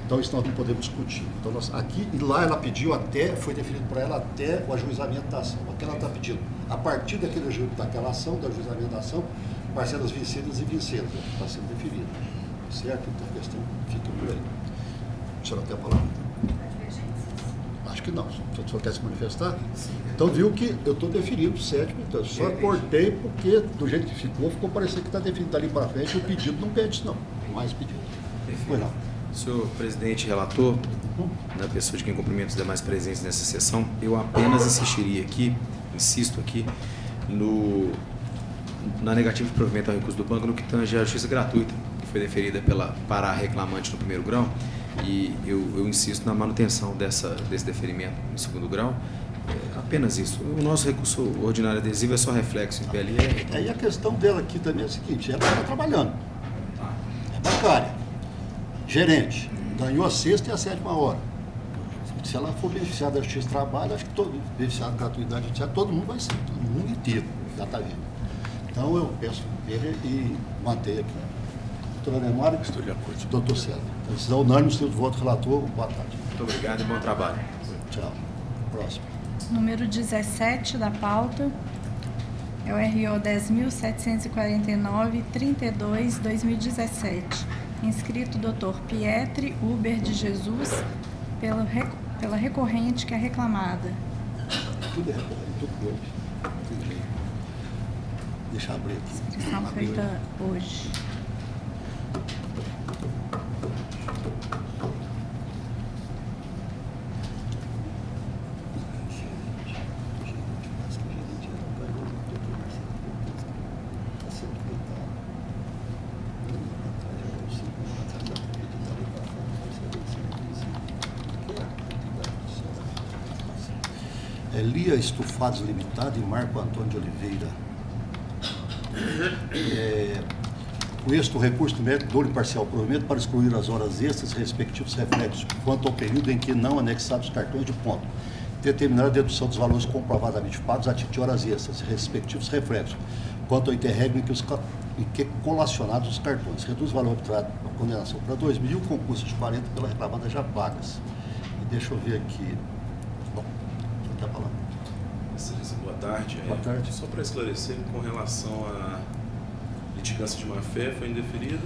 então isso nós não podemos discutir. Então, aqui e lá ela pediu até, foi definido para ela até o ajuizamento da ação. O que ela está pedindo? A partir daquela ação, do ajuizamento da ação, parcelas vencidas e vincendas, está sendo definida. Certo? Então a questão fica por aí. O senhor tem a palavra? Acho que não. O senhor quer se manifestar? Então viu que eu estou definindo o 7º, então eu só cortei porque do jeito que ficou parecendo que está definido dali para frente, o pedido não pede isso não. Mais pedido. Foi não. Senhor presidente e relator, na pessoa de quem cumprimento os demais presentes nessa sessão, eu apenas insisto aqui, na negativa de provimento ao recurso do banco no que tange a justiça gratuita, que foi deferida para a reclamante no primeiro grau, e eu insisto na manutenção desse deferimento no segundo grau. Apenas isso. O nosso recurso ordinário adesivo é só reflexo em PLE. Aí a questão dela aqui também é a seguinte, ela está trabalhando, é bancária, gerente, ganhou a 6ª e a 7ª hora. Se ela for beneficiada da justiça de trabalho, acho que beneficiada da gratuidade judiciária, todo mundo vai ser, todo mundo inteiro, já está vendo. Então eu peço ver e manter aqui. Doutora Neymar, estou de acordo. Doutor Célio. Decisão unânime, seu voto relator, boa tarde. Muito obrigado e bom trabalho. Tchau. Próximo. Número 17 da pauta é o RO 10.749-32-2017. Inscrito Dr. Pietri Uber de Jesus, pela recorrente que é reclamada. Tudo é recorrente, tudo hoje. Deixa eu abrir aqui. Inscrição feita hoje. Elia Estufados Limitada e Marco Antônio de Oliveira. Com este, o recurso do mérito dou-lhe parcial provimento para excluir as horas extras e respectivos reflexos quanto ao período em que não anexados os cartões de ponto. Determinar a dedução dos valores comprovadamente pagos a título de horas extras e respectivos reflexos quanto ao interregno em que colacionados os cartões. Reduz o valor arbitrado da condenação para 2.000 e o concurso de 40 pela reclamada já pagas. E deixa eu ver aqui. Bom, só tem a palavra. Excelência, boa tarde. Boa tarde. Só para esclarecer, com relação à litigância de má-fé, foi indeferida?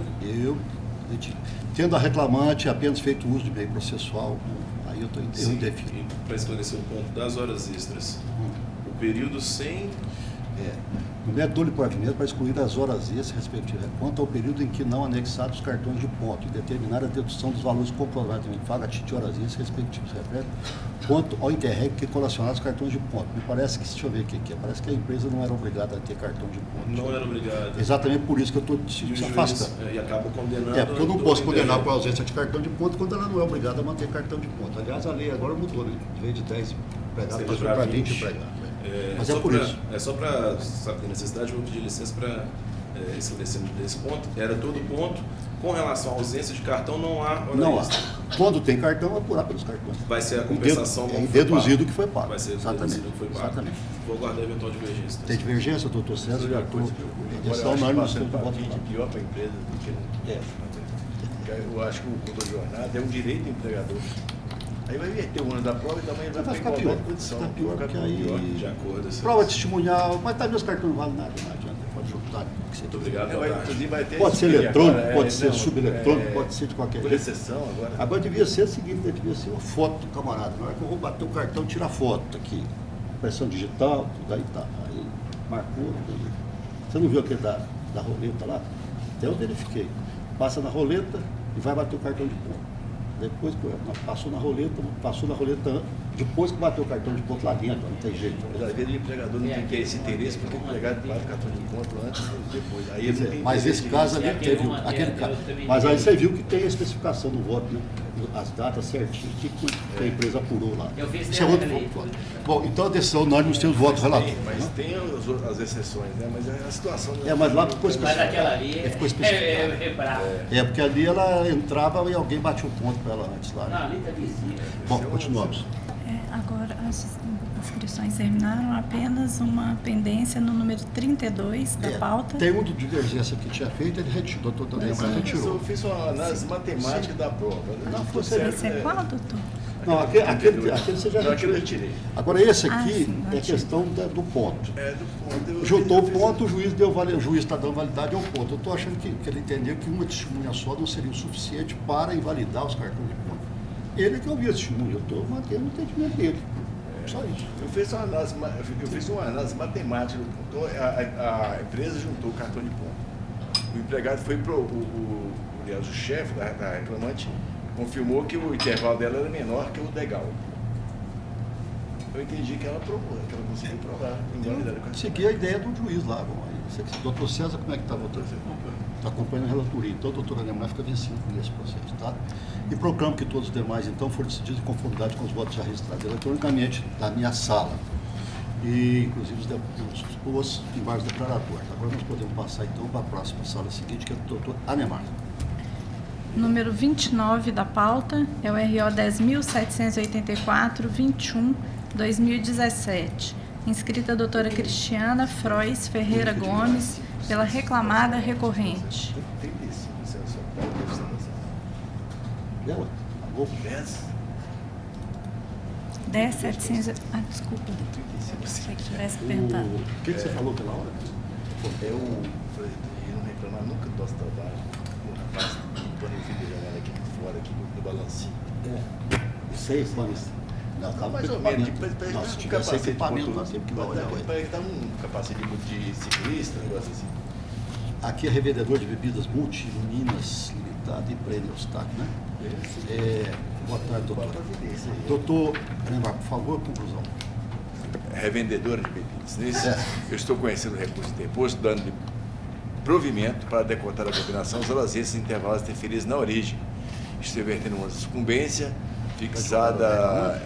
Tendo a reclamante apenas feito uso de meio processual, aí eu indefiro. Para esclarecer o ponto das horas extras, o período sem... No mérito dou-lhe provimento para excluir as horas extras respectivas, quanto ao período em que não anexados os cartões de ponto e determinar a dedução dos valores comprovadamente pagos a título de horas extras respectivos, quanto ao interregno que colacionados os cartões de ponto. Me parece que, deixa eu ver o que é, parece que a empresa não era obrigada a ter cartão de ponto. Não era obrigada. Exatamente por isso que eu estou te afastando. E acaba condenando... Porque eu não posso condenar por ausência de cartão de ponto quando ela não é obrigada a manter cartão de ponto. Aliás, a lei agora mudou, né? Em vez de 10 empregados, passou para 20 empregados. Mas é por isso. É só para saber a necessidade, eu vou pedir licença para esclarecer desse ponto. Era todo ponto. Com relação à ausência de cartão, não há hora Não há. extra. Quando tem cartão, é apurar pelos cartões. Vai ser a compensação É deduzido que foi pago. Vai ser deduzido que foi pago. Exatamente. Vou aguardar eventual divergência. Tem divergência, doutor César? Agora eu acho que passa para 20 pior para a empresa do que eu acho que o controle de jornada é um direito do empregador. Aí vai inverter o ano da prova e também vai ficar pior. Vai pior, porque aí... De acordo. Prova testemunhal, mas tá meus cartões não valem nada, não adianta. Pode juntar. Muito obrigado. Pode ser eletrônico, pode ser subeletrônico, pode ser de qualquer por jeito. exceção agora. Agora devia ser o seguinte, devia ser uma foto do camarada. Na hora que eu vou bater o cartão, tira a foto aqui. Impressão digital, tudo aí tá. Aí marcou. Você não viu aquele da roleta lá? Até eu verifiquei. Passa na roleta e vai bater o cartão de ponto. Depois passou na roleta, depois que bateu o cartão de ponto lá dentro, não tem jeito. Mas às vezes o empregador não tem esse interesse, porque o empregado bate o cartão de ponto antes e depois. Aí ele tem mas esse caso ali teve aquele caso. Mas aí você viu que tem a especificação do voto, né? As datas certinhas, que a empresa apurou lá. Isso é outro ponto. Bom, então a decisão unânime tem os votos relatórios. Mas tem as exceções, né? Mas a situação... mas lá ficou especificado. Mas aquela ali porque ali ela entrava e alguém batia o ponto para ela antes lá. Não, ali está visível. Bom, continuamos. Agora, as inscrições terminaram, apenas uma pendência no número 32 da pauta. Tem um de divergência que tinha feito, ele retirou, doutor Neymar retirou. Eu fiz uma análise matemática da prova. Não, Esse é qual, doutor? Não, aquele você já aquele eu retirou. tirei. Agora, esse aqui é questão do ponto. Juntou o ponto, o juiz está dando validade ao ponto. Eu estou achando que ele entendeu que uma testemunha só não seria o suficiente para invalidar os cartões de ponto. Ele que ouviu a testemunha, eu estou mantendo o entendimento dele. Só isso. Eu fiz uma análise matemática. Então, a empresa juntou o cartão de ponto. O empregado foi para o chefe da reclamante confirmou que o intervalo dela era menor que o legal. Eu entendi que ela provou, que ela conseguiu provar. Segui a ideia do juiz lá. Doutor César, como é que está votando? Está acompanhando a relatoria. Então, a doutora Neymar fica vencido nesse processo, tá? E proclamo que todos os demais, então, foram decididos em conformidade com os votos já registrados eletronicamente da minha sala. E, inclusive, os embargos declaratórios. Agora nós podemos passar, então, para a próxima sala seguinte, que é do doutor Anemar. Número 29 da pauta é o RO 10.784-21-2017. Inscrita a doutora Cristiana Frois Ferreira Gomes, pela reclamada recorrente. 10.700... Ah, desculpa. Achei que tivesse perguntado. O que você falou pela hora? Eu não reclamar nunca do nosso trabalho. O rapaz, quando eu vi jogando aqui fora, aqui no balancinho. Sei, mas... Não, tá mais ou menos. Não, se tivesse equipamento, nós temos que dar uma olhada. Parece que tá um capacete de ciclista, um negócio assim. Aqui é revendedor de bebidas Multi-Minas Limitada e Prêmios, tá, né? Boa tarde, doutor. Doutor, lembrar, por favor, conclusão. Revendedora de bebidas. Eu estou conhecendo o recurso interposto, dando de provimento para decotar a combinação das horas extras e intervalos interferidos na origem. Estou vertendo uma sucumbência fixada,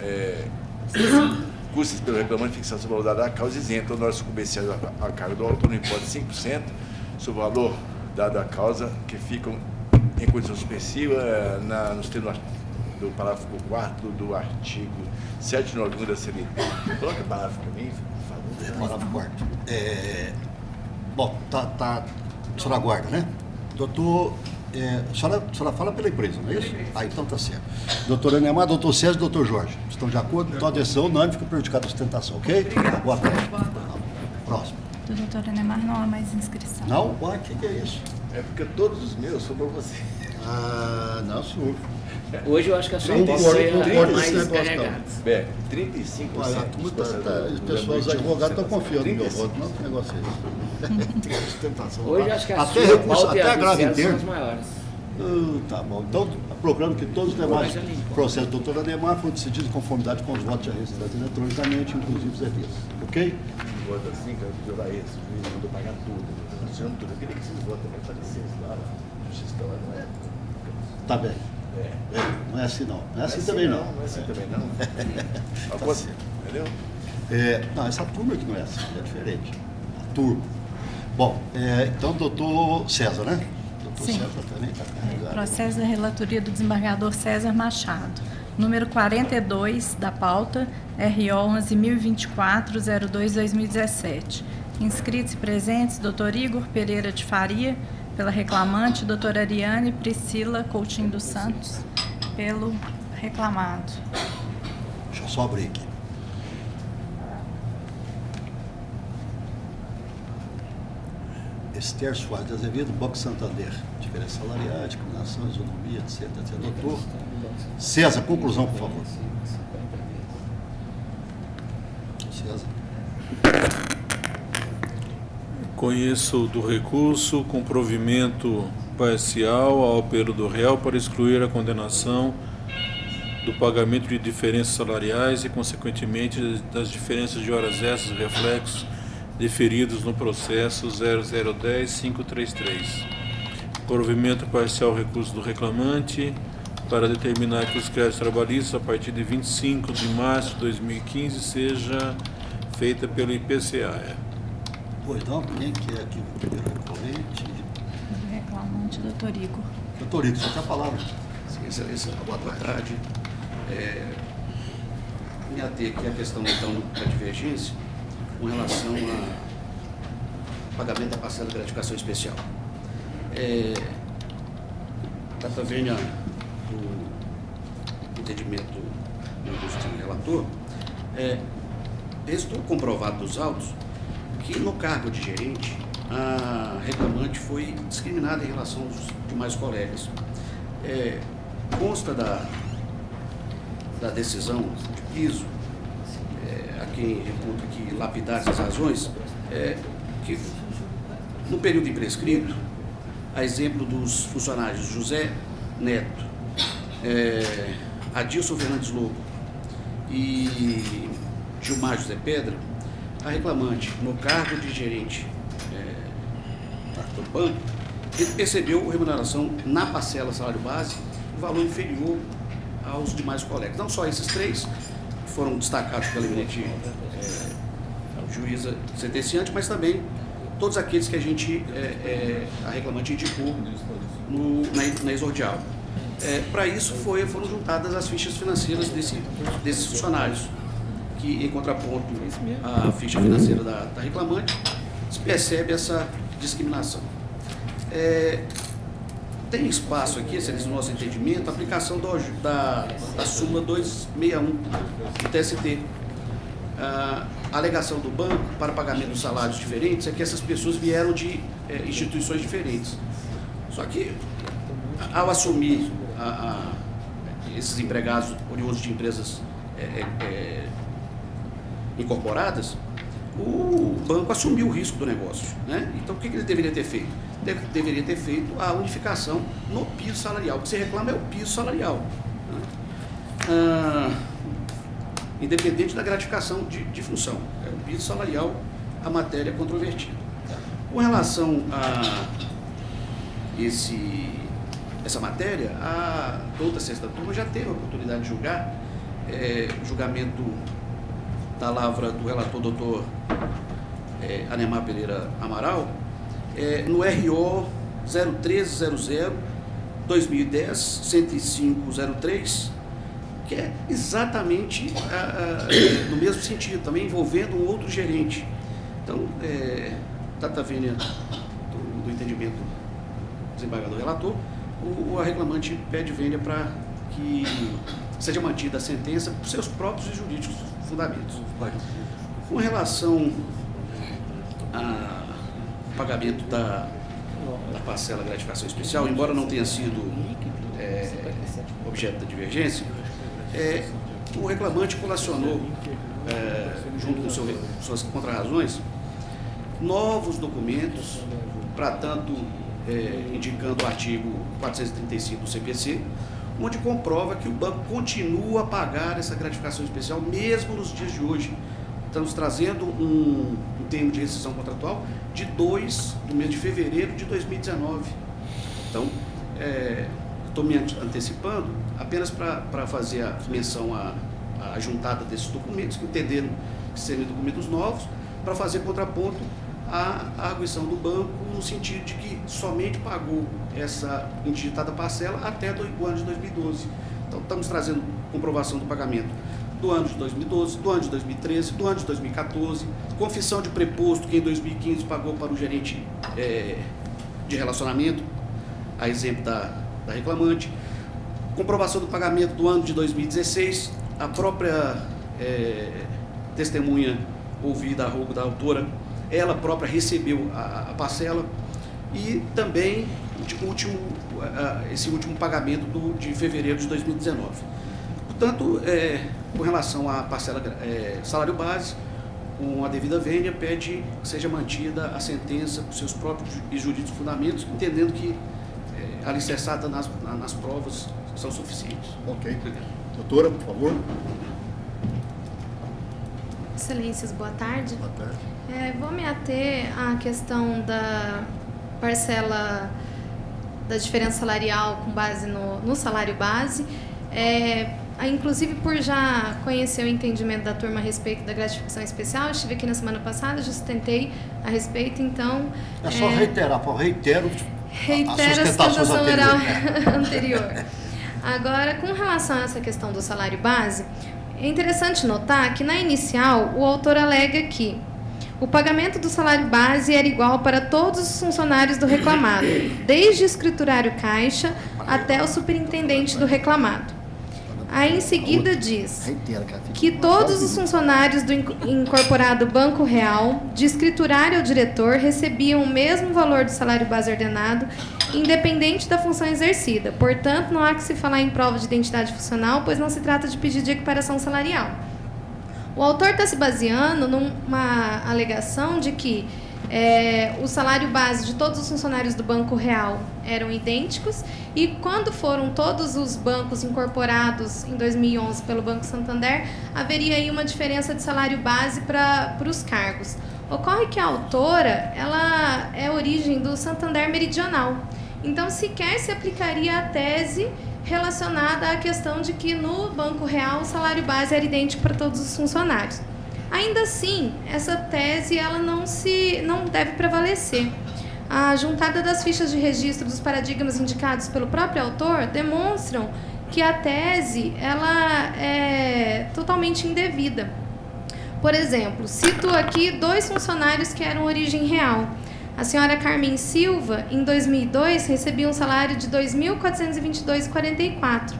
custos pelo reclamante fixado sobre o valor da causa isenta, honorários sucumbenciais a cargo do autor, no hipótese 5%, sobre o valor dado à causa, que ficam em condição suspensiva nos termos do parágrafo 4º do artigo 791 da CNT. Coloca o parágrafo para mim, por favor. Parágrafo 4º. Bom, a senhora aguarda, né? Doutor, a senhora fala pela empresa, não é isso? Ah, então tá certo. Doutor Anemar, doutor César e doutor Jorge. Estão de acordo? Então a decisão unânime fica prejudicada a sustentação, ok? Boa tarde. Próximo. Do doutor Anemar não há mais inscrição. Não? O que é isso? É porque todos os meus são para você. Ah, não, senhor. Hoje eu acho que a sua pauta foi a mais carregada. 35%. As pessoas advogados estão confiando no meu voto. Não, que negócio é esse? Sustentação. Hoje eu acho que a sua pauta e a do César são as maiores. Tá bom. Então, proclamo que todos os demais processos do doutor Anemar foram decididos em conformidade com os votos já registrados eletronicamente, inclusive os EVs. Ok? Voto assim, que eu vou jogar esse, o juiz mandou pagar tudo, funcionando tudo. Eu queria que esses votos também aparecessem lá, justiça lá, não é? Tá bem. Não é assim não. Não é assim também não. Não é assim também não. Entendeu? Não, essa turma que não é assim, é diferente. A turma. Bom, então, doutor César, né? Doutor Sim. César também está carregado. Processo da relatoria do desembargador César Machado. Número 42 da pauta, RO 11.024-02-2017. Inscritos e presentes, doutor Igor Pereira de Faria, pela reclamante, doutora Ariane Priscila Coutinho dos Santos, pelo reclamado. Deixa eu só abrir aqui. Esther Soares de Azevedo, Banco Santander. Diferença salarial, discriminação, isonomia, etc. Doutor César, conclusão, por favor. César. Conheço do recurso com provimento parcial ao apelo do réu para excluir a condenação do pagamento de diferenças salariais e, consequentemente, das diferenças de horas extras reflexos deferidos no processo 0010-533. Provimento parcial ao recurso do reclamante para determinar que os créditos trabalhistas a partir de 25 de março de 2015 seja feita pelo IPCA. Pois não, quem que é aqui o primeiro recorrente? O reclamante, doutor Igor. Doutor Igor, você tem a palavra. Sim, excelência, boa tarde. me ater aqui à questão, então, da divergência com relação ao pagamento da parcela de gratificação especial. Data venha o entendimento do ilustre relator, restou comprovado dos autos que no cargo de gerente a reclamante foi discriminada em relação aos demais colegas. Consta da decisão de piso, a quem reputa que lapidar essas razões, que no período imprescrito, a exemplo dos funcionários José Neto, Adilson Fernandes Lobo e Gilmar José Pedra, a reclamante, no cargo de gerente do banco, ele percebeu remuneração na parcela salário base, um valor inferior aos demais colegas. Não só esses três, que foram destacados pela eminente juíza sentenciante, mas também todos aqueles que a reclamante indicou na exordial. Para isso foram juntadas as fichas financeiras desses funcionários, que em contraponto à ficha financeira da reclamante, se percebe essa discriminação. Tem espaço aqui, excelência, no nosso entendimento, a aplicação da súmula 261 do TST. A alegação do banco para pagamento de salários diferentes é que essas pessoas vieram de instituições diferentes. Só que, ao assumir esses empregados oriundos de empresas incorporadas, o banco assumiu o risco do negócio, né? Então, o que ele deveria ter feito? Deveria ter feito a unificação no piso salarial. O que se reclama é o piso salarial, né? Independente da gratificação de função. É o piso salarial a matéria controvertida. Com relação a essa matéria, a outra sexta turma já teve a oportunidade de julgar, julgamento da lavra do relator doutor Anemar Pereira Amaral, no RO 0300-2010-10503, que é exatamente no mesmo sentido, também envolvendo um outro gerente. Então, data vênia do entendimento do desembargador relator, a reclamante pede vênia para que seja mantida a sentença por seus próprios e jurídicos fundamentos. Com relação ao pagamento da parcela gratificação especial, embora não tenha sido objeto da divergência, o reclamante colacionou, junto com suas contrarrazões, novos documentos, para tanto indicando o artigo 435 do CPC, onde comprova que o banco continua a pagar essa gratificação especial mesmo nos dias de hoje. Estamos trazendo um termo de rescisão contratual de 2 do mês de fevereiro de 2019. Então, estou me antecipando apenas para fazer a menção à juntada desses documentos, que entenderam que seriam documentos novos, para fazer contraponto à arguição do banco, no sentido de que somente pagou essa indigitada parcela até o ano de 2012. Então, estamos trazendo comprovação do pagamento do ano de 2012, do ano de 2013, do ano de 2014, confissão de preposto que em 2015 pagou para o gerente de relacionamento, a exemplo da reclamante, comprovação do pagamento do ano de 2016, a própria testemunha ouvida a rogo da autora, ela própria recebeu a parcela, e também esse último pagamento de fevereiro de 2019. Portanto, com relação à parcela salário base, com a devida vênia, pede que seja mantida a sentença por seus próprios e jurídicos fundamentos, entendendo que alicerçada nas provas são suficientes. Ok. Doutora, por favor. Excelências, boa tarde. Boa tarde. Vou me ater à questão da parcela da diferença salarial com base no salário base. Inclusive, por já conhecer o entendimento da turma a respeito da gratificação especial, eu estive aqui na semana passada, já sustentei a respeito, então... É só reiterar, reitero a sustentação oral anterior. Agora, com relação a essa questão do salário base, é interessante notar que na inicial o autor alega que o pagamento do salário base era igual para todos os funcionários do reclamado, desde o escriturário caixa até o superintendente do reclamado. Aí em seguida diz que todos os funcionários do incorporado Banco Real, de escriturário ao diretor, recebiam o mesmo valor do salário base ordenado, independente da função exercida. Portanto, não há que se falar em prova de identidade funcional, pois não se trata de pedido de equiparação salarial. O autor está se baseando numa alegação de que o salário base de todos os funcionários do Banco Real eram idênticos e quando foram todos os bancos incorporados em 2011 pelo Banco Santander, haveria aí uma diferença de salário base para os cargos. Ocorre que a autora ela é a origem do Santander Meridional, então sequer se aplicaria a tese relacionada à questão de que no Banco Real o salário base era idêntico para todos os funcionários. Ainda assim, essa tese ela não deve prevalecer. A juntada das fichas de registro dos paradigmas indicados pelo próprio autor demonstram que a tese ela é totalmente indevida. Por exemplo, cito aqui 2 funcionários que eram origem real. A senhora Carmen Silva, em 2002, recebia um salário de R$ 2.422,44,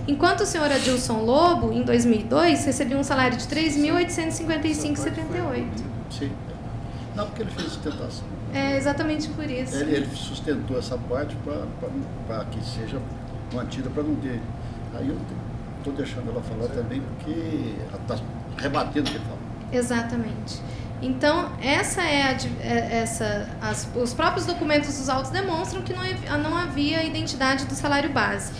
enquanto o senhor Adilson Lobo, em 2002, recebia um salário de R$ 3.855,78. Sim. Não, porque ele fez sustentação. É exatamente por isso. Ele sustentou essa parte para que seja mantida, para não ter. Aí eu estou deixando ela falar também, porque ela está rebatendo o que ele falou. Exatamente. Então, os próprios documentos dos autos demonstram que não havia identidade do salário base.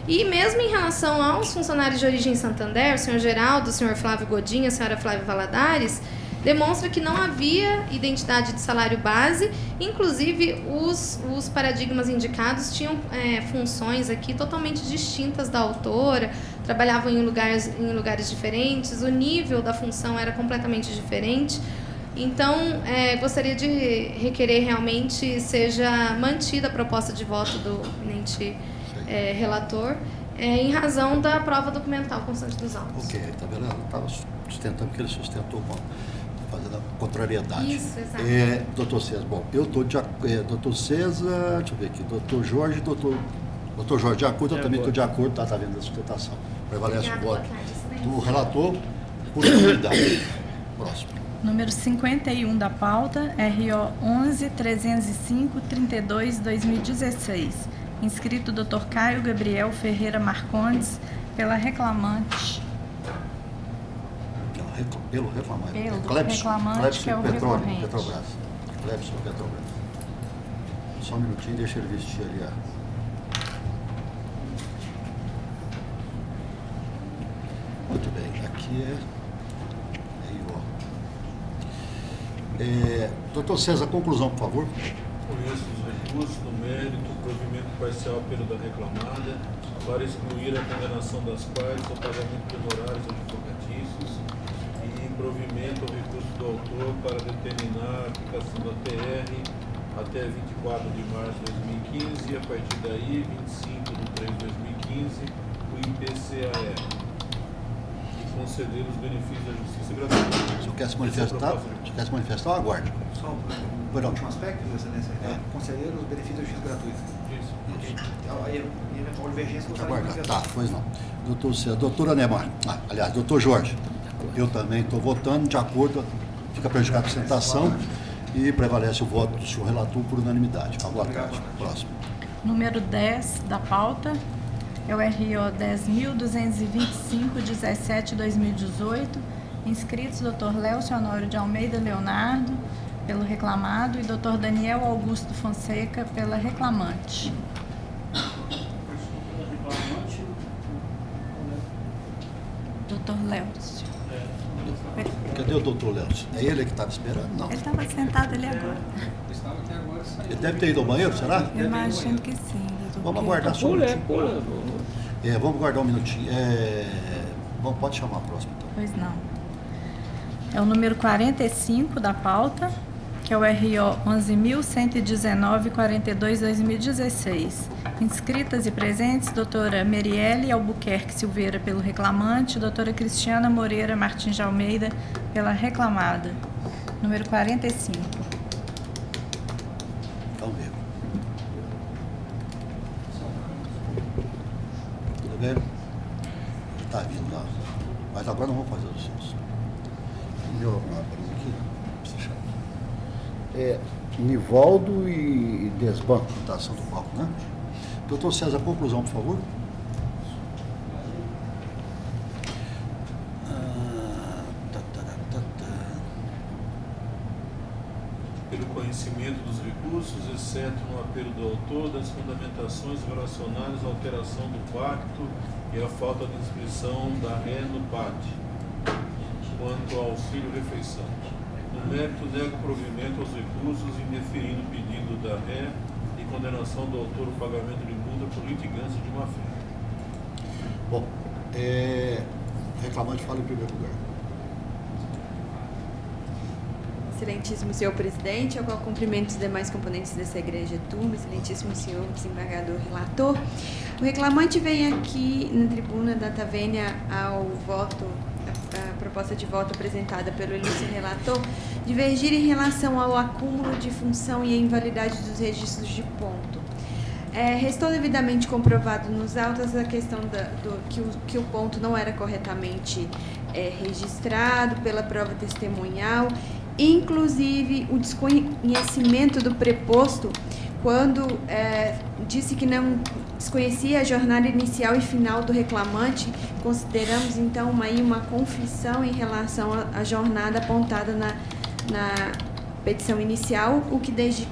E mesmo em relação aos funcionários de origem Santander, o senhor Geraldo, o senhor Flávio Godinho, a senhora Flávia Valadares, demonstra que não havia identidade de salário base, inclusive os paradigmas indicados tinham funções aqui totalmente distintas da autora, trabalhavam em lugares diferentes, o nível da função era completamente diferente. Então, gostaria de requerer realmente seja mantida a proposta de voto do eminente relator, em razão da prova documental constante dos autos. Ok, está vendo? Eu estava sustentando que ele sustentou fazendo a contrariedade. Isso, exato. Doutor César, bom, eu estou de acordo, doutor César, deixa eu ver aqui, doutor Jorge, doutor Jorge de acordo, eu também estou de acordo, está vendo a sustentação. Prevalece o voto do relator por unanimidade. Próximo. Número 51 da pauta, RO 11.305.32/2016. Inscrito Dr. Caio Gabriel Ferreira Marcondes, pela reclamante. Pelo reclamante. Pelo Clebson, reclamante, que é o recorrente. Petrobras. Clebson Petrobras. Só um minutinho, deixa ele vestir ali. Muito bem, aqui doutor César, conclusão, por favor. Conheço os recursos no mérito, provimento parcial pelo da reclamada, para excluir a condenação das partes ao pagamento de honorários advocatícios e provimento ao recurso do autor para determinar a aplicação da TR até 24 de março de 2015 e, a partir daí, 25 de 3 de 2015, o IPCAR. Conceder os benefícios da justiça gratuita. Se eu quer se manifestar, aguarde. Só um último aspecto, excelência, conceder os benefícios da justiça gratuita. Isso. Ok. Aí, em eventual divergência, Aguardar. Tá, pois não. Doutor César, doutora Neymar, doutor Jorge, eu também estou votando de acordo, fica prejudicada a sustentação e prevalece o voto do senhor relator por unanimidade. Boa tarde. Próximo. Número 10 da pauta. É o RO 10.225/17/2018, inscritos Dr. Léo Honório de Almeida Leonardo, pelo reclamado, e Dr. Daniel Augusto Fonseca, pela reclamante. Dr. Léo. Cadê o doutor Léo? É ele que estava esperando? Não. Ele estava sentado ali agora. Ele deve ter ido ao banheiro, será? Eu imagino que sim. Vamos aguardar só um minutinho. Vamos guardar um minutinho. Pode chamar a próxima, então. Pois não. É o número 45 da pauta, que é o RO 11.119.42/2016. Inscritas e presentes, doutora Merielle Albuquerque Silveira pelo reclamante, doutora Cristiana Moreira Martins de Almeida pela reclamada. Número 45. Então, ver. Tudo bem? Está vindo lá. Mas agora não vamos fazer os seus. Meu aqui, precisa chamar. Nivaldo e Desban, votação do palco, né? Doutor César, conclusão, por favor. Pelo conhecimento dos recursos, exceto no apelo do autor, das fundamentações relacionadas à alteração do pacto e à falta de inscrição da ré no PAT, quanto ao auxílio-refeição. No mérito, nego provimento aos recursos, indeferindo o pedido da ré e condenação do autor ao pagamento de multa por litigância de má-fé. Bom, reclamante fala em primeiro lugar. Excelentíssimo senhor presidente, ao qual cumprimento os demais componentes dessa igreja turma, excelentíssimo senhor desembargador relator. O reclamante vem aqui na tribuna data vênia ao voto, a proposta de voto apresentada pelo ilustre relator, divergir em relação ao acúmulo de função e a invalidade dos registros de ponto. Restou devidamente comprovado nos autos a questão que o ponto não era corretamente registrado pela prova testemunhal, inclusive o desconhecimento do preposto quando disse que não desconhecia a jornada inicial e final do reclamante. Consideramos então uma confissão em relação à jornada apontada na petição inicial, o que desde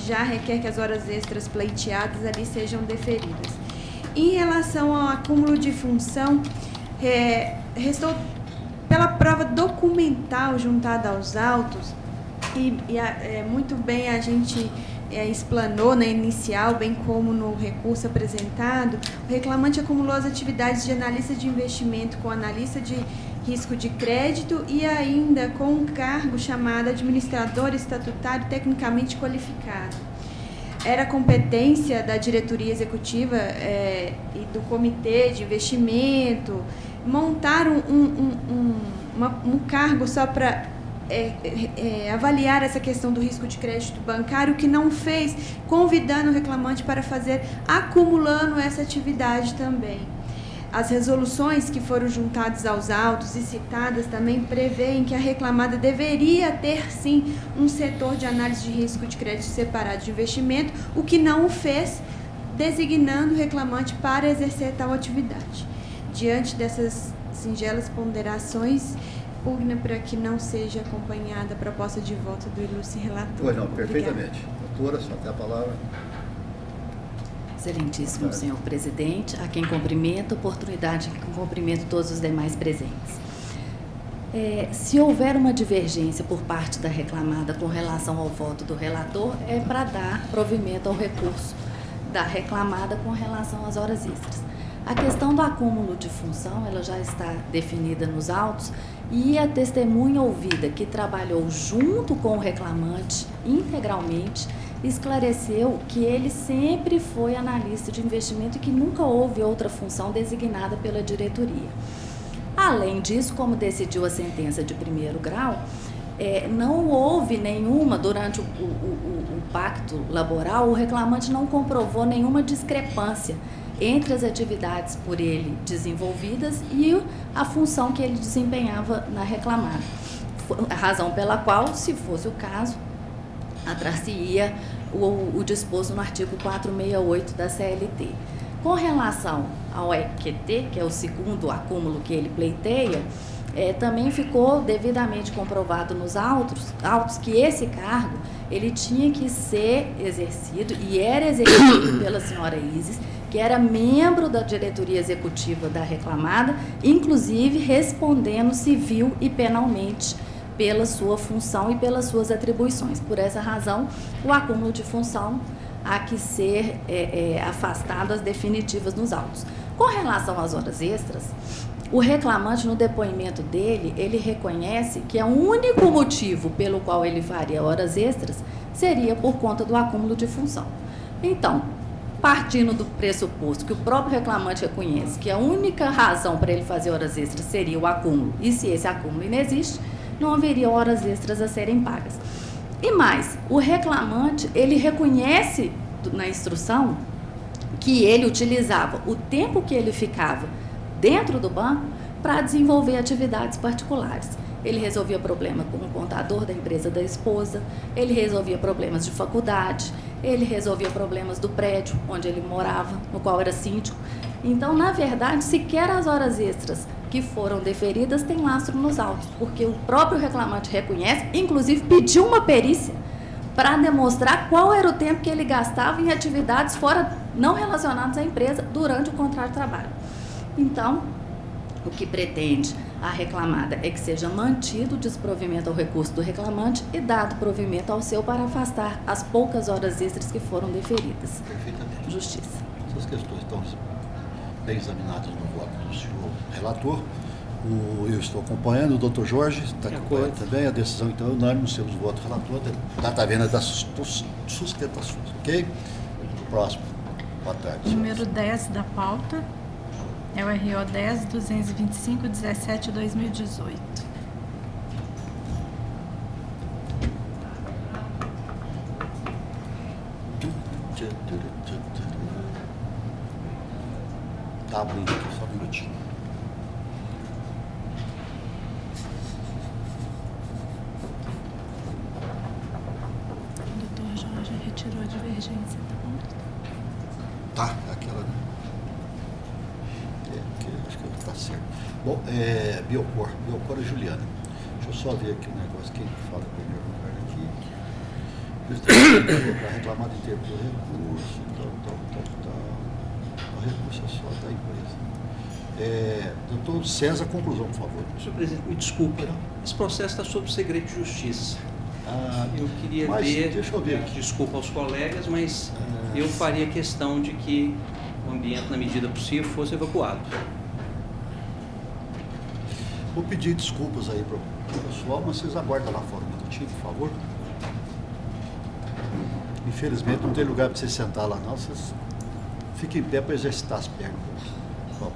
já requer que as horas extras pleiteadas ali sejam deferidas. Em relação ao acúmulo de função, restou pela prova documental juntada aos autos, muito bem a gente explanou na inicial, bem como no recurso apresentado, o reclamante acumulou as atividades de analista de investimento com analista de risco de crédito e ainda com um cargo chamado administrador estatutário tecnicamente qualificado. Era competência da diretoria executiva e do comitê de investimento montar um cargo só para avaliar essa questão do risco de crédito bancário, que não fez, convidando o reclamante para fazer, acumulando essa atividade também. As resoluções que foram juntadas aos autos e citadas também prevêem que a reclamada deveria ter, sim, um setor de análise de risco de crédito separado de investimento, o que não o fez, designando o reclamante para exercer tal atividade. Diante dessas singelas ponderações, pugna para que não seja acompanhada a proposta de voto do ilustre relator. Pois não, perfeitamente. Doutora, só tem a palavra. Excelentíssimo senhor presidente, a quem cumprimento, oportunidade que cumprimento todos os demais presentes. Se houver uma divergência por parte da reclamada com relação ao voto do relator, é para dar provimento ao recurso da reclamada com relação às horas extras. A questão do acúmulo de função, ela já está definida nos autos, e a testemunha ouvida que trabalhou junto com o reclamante integralmente esclareceu que ele sempre foi analista de investimento e que nunca houve outra função designada pela diretoria. Além disso, como decidiu a sentença de primeiro grau, não houve nenhuma, durante o pacto laboral, o reclamante não comprovou nenhuma discrepância entre as atividades por ele desenvolvidas e a função que ele desempenhava na reclamada. A razão pela qual, se fosse o caso, atrar-se-ia o disposto no artigo 468 da CLT. Com relação ao EQT, que é o segundo acúmulo que ele pleiteia, também ficou devidamente comprovado nos autos que esse cargo ele tinha que ser exercido e era exercido pela senhora Isis, que era membro da diretoria executiva da reclamada, inclusive respondendo civil e penalmente pela sua função e pelas suas atribuições. Por essa razão, o acúmulo de função há que ser afastado as definitivas nos autos. Com relação às horas extras, O reclamante, no depoimento dele, ele reconhece que o único motivo pelo qual ele faria horas extras seria por conta do acúmulo de função. Então, partindo do pressuposto que o próprio reclamante reconhece que a única razão para ele fazer horas extras seria o acúmulo, e se esse acúmulo inexiste, não haveria horas extras a serem pagas. E mais, o reclamante, ele reconhece na instrução que ele utilizava o tempo que ele ficava dentro do banco para desenvolver atividades particulares. Ele resolvia problema com o contador da empresa da esposa, ele resolvia problemas de faculdade, ele resolvia problemas do prédio onde ele morava, no qual era síndico. Então, na verdade, sequer as horas extras que foram deferidas têm lastro nos autos, porque o próprio reclamante reconhece, inclusive pediu uma perícia para demonstrar qual era o tempo que ele gastava em atividades fora não relacionadas à empresa durante o contrato de trabalho. Então, o que pretende a reclamada é que seja mantido o desprovimento ao recurso do reclamante e dado provimento ao seu para afastar as poucas horas extras que foram deferidas. Perfeitamente. Justiça. Essas questões estão bem examinadas no voto do senhor relator. Eu estou acompanhando, o doutor Jorge está acompanhando também. A decisão, então, é unânime nos seus votos relator da Tavena das Sustentações. Ok? Próximo. Boa tarde. Número 10 da pauta é o RO 10.225.17/2018. Tá abrindo aqui, só um minutinho. O doutor Jorge retirou a divergência, tá bom? Tá, aquela, né? Acho que está certo. Bom, Biocor e Juliana. Deixa eu só ver aqui um negócio. Quem fala primeiro lugar aqui? Para reclamar de tempo do recurso, O recurso é só da empresa. Doutor César, conclusão, por favor. Senhor presidente, me desculpe. Esse processo está sob segredo de justiça. Eu queria deixa eu ver aqui. Desculpa aos colegas, mas eu faria questão de que o ambiente, na medida possível, fosse evacuado. Vou pedir desculpas aí para o pessoal, mas vocês aguardam lá fora um minutinho, por favor. Infelizmente não tem lugar para vocês sentar lá não, vocês fiquem em pé para exercitar as pernas.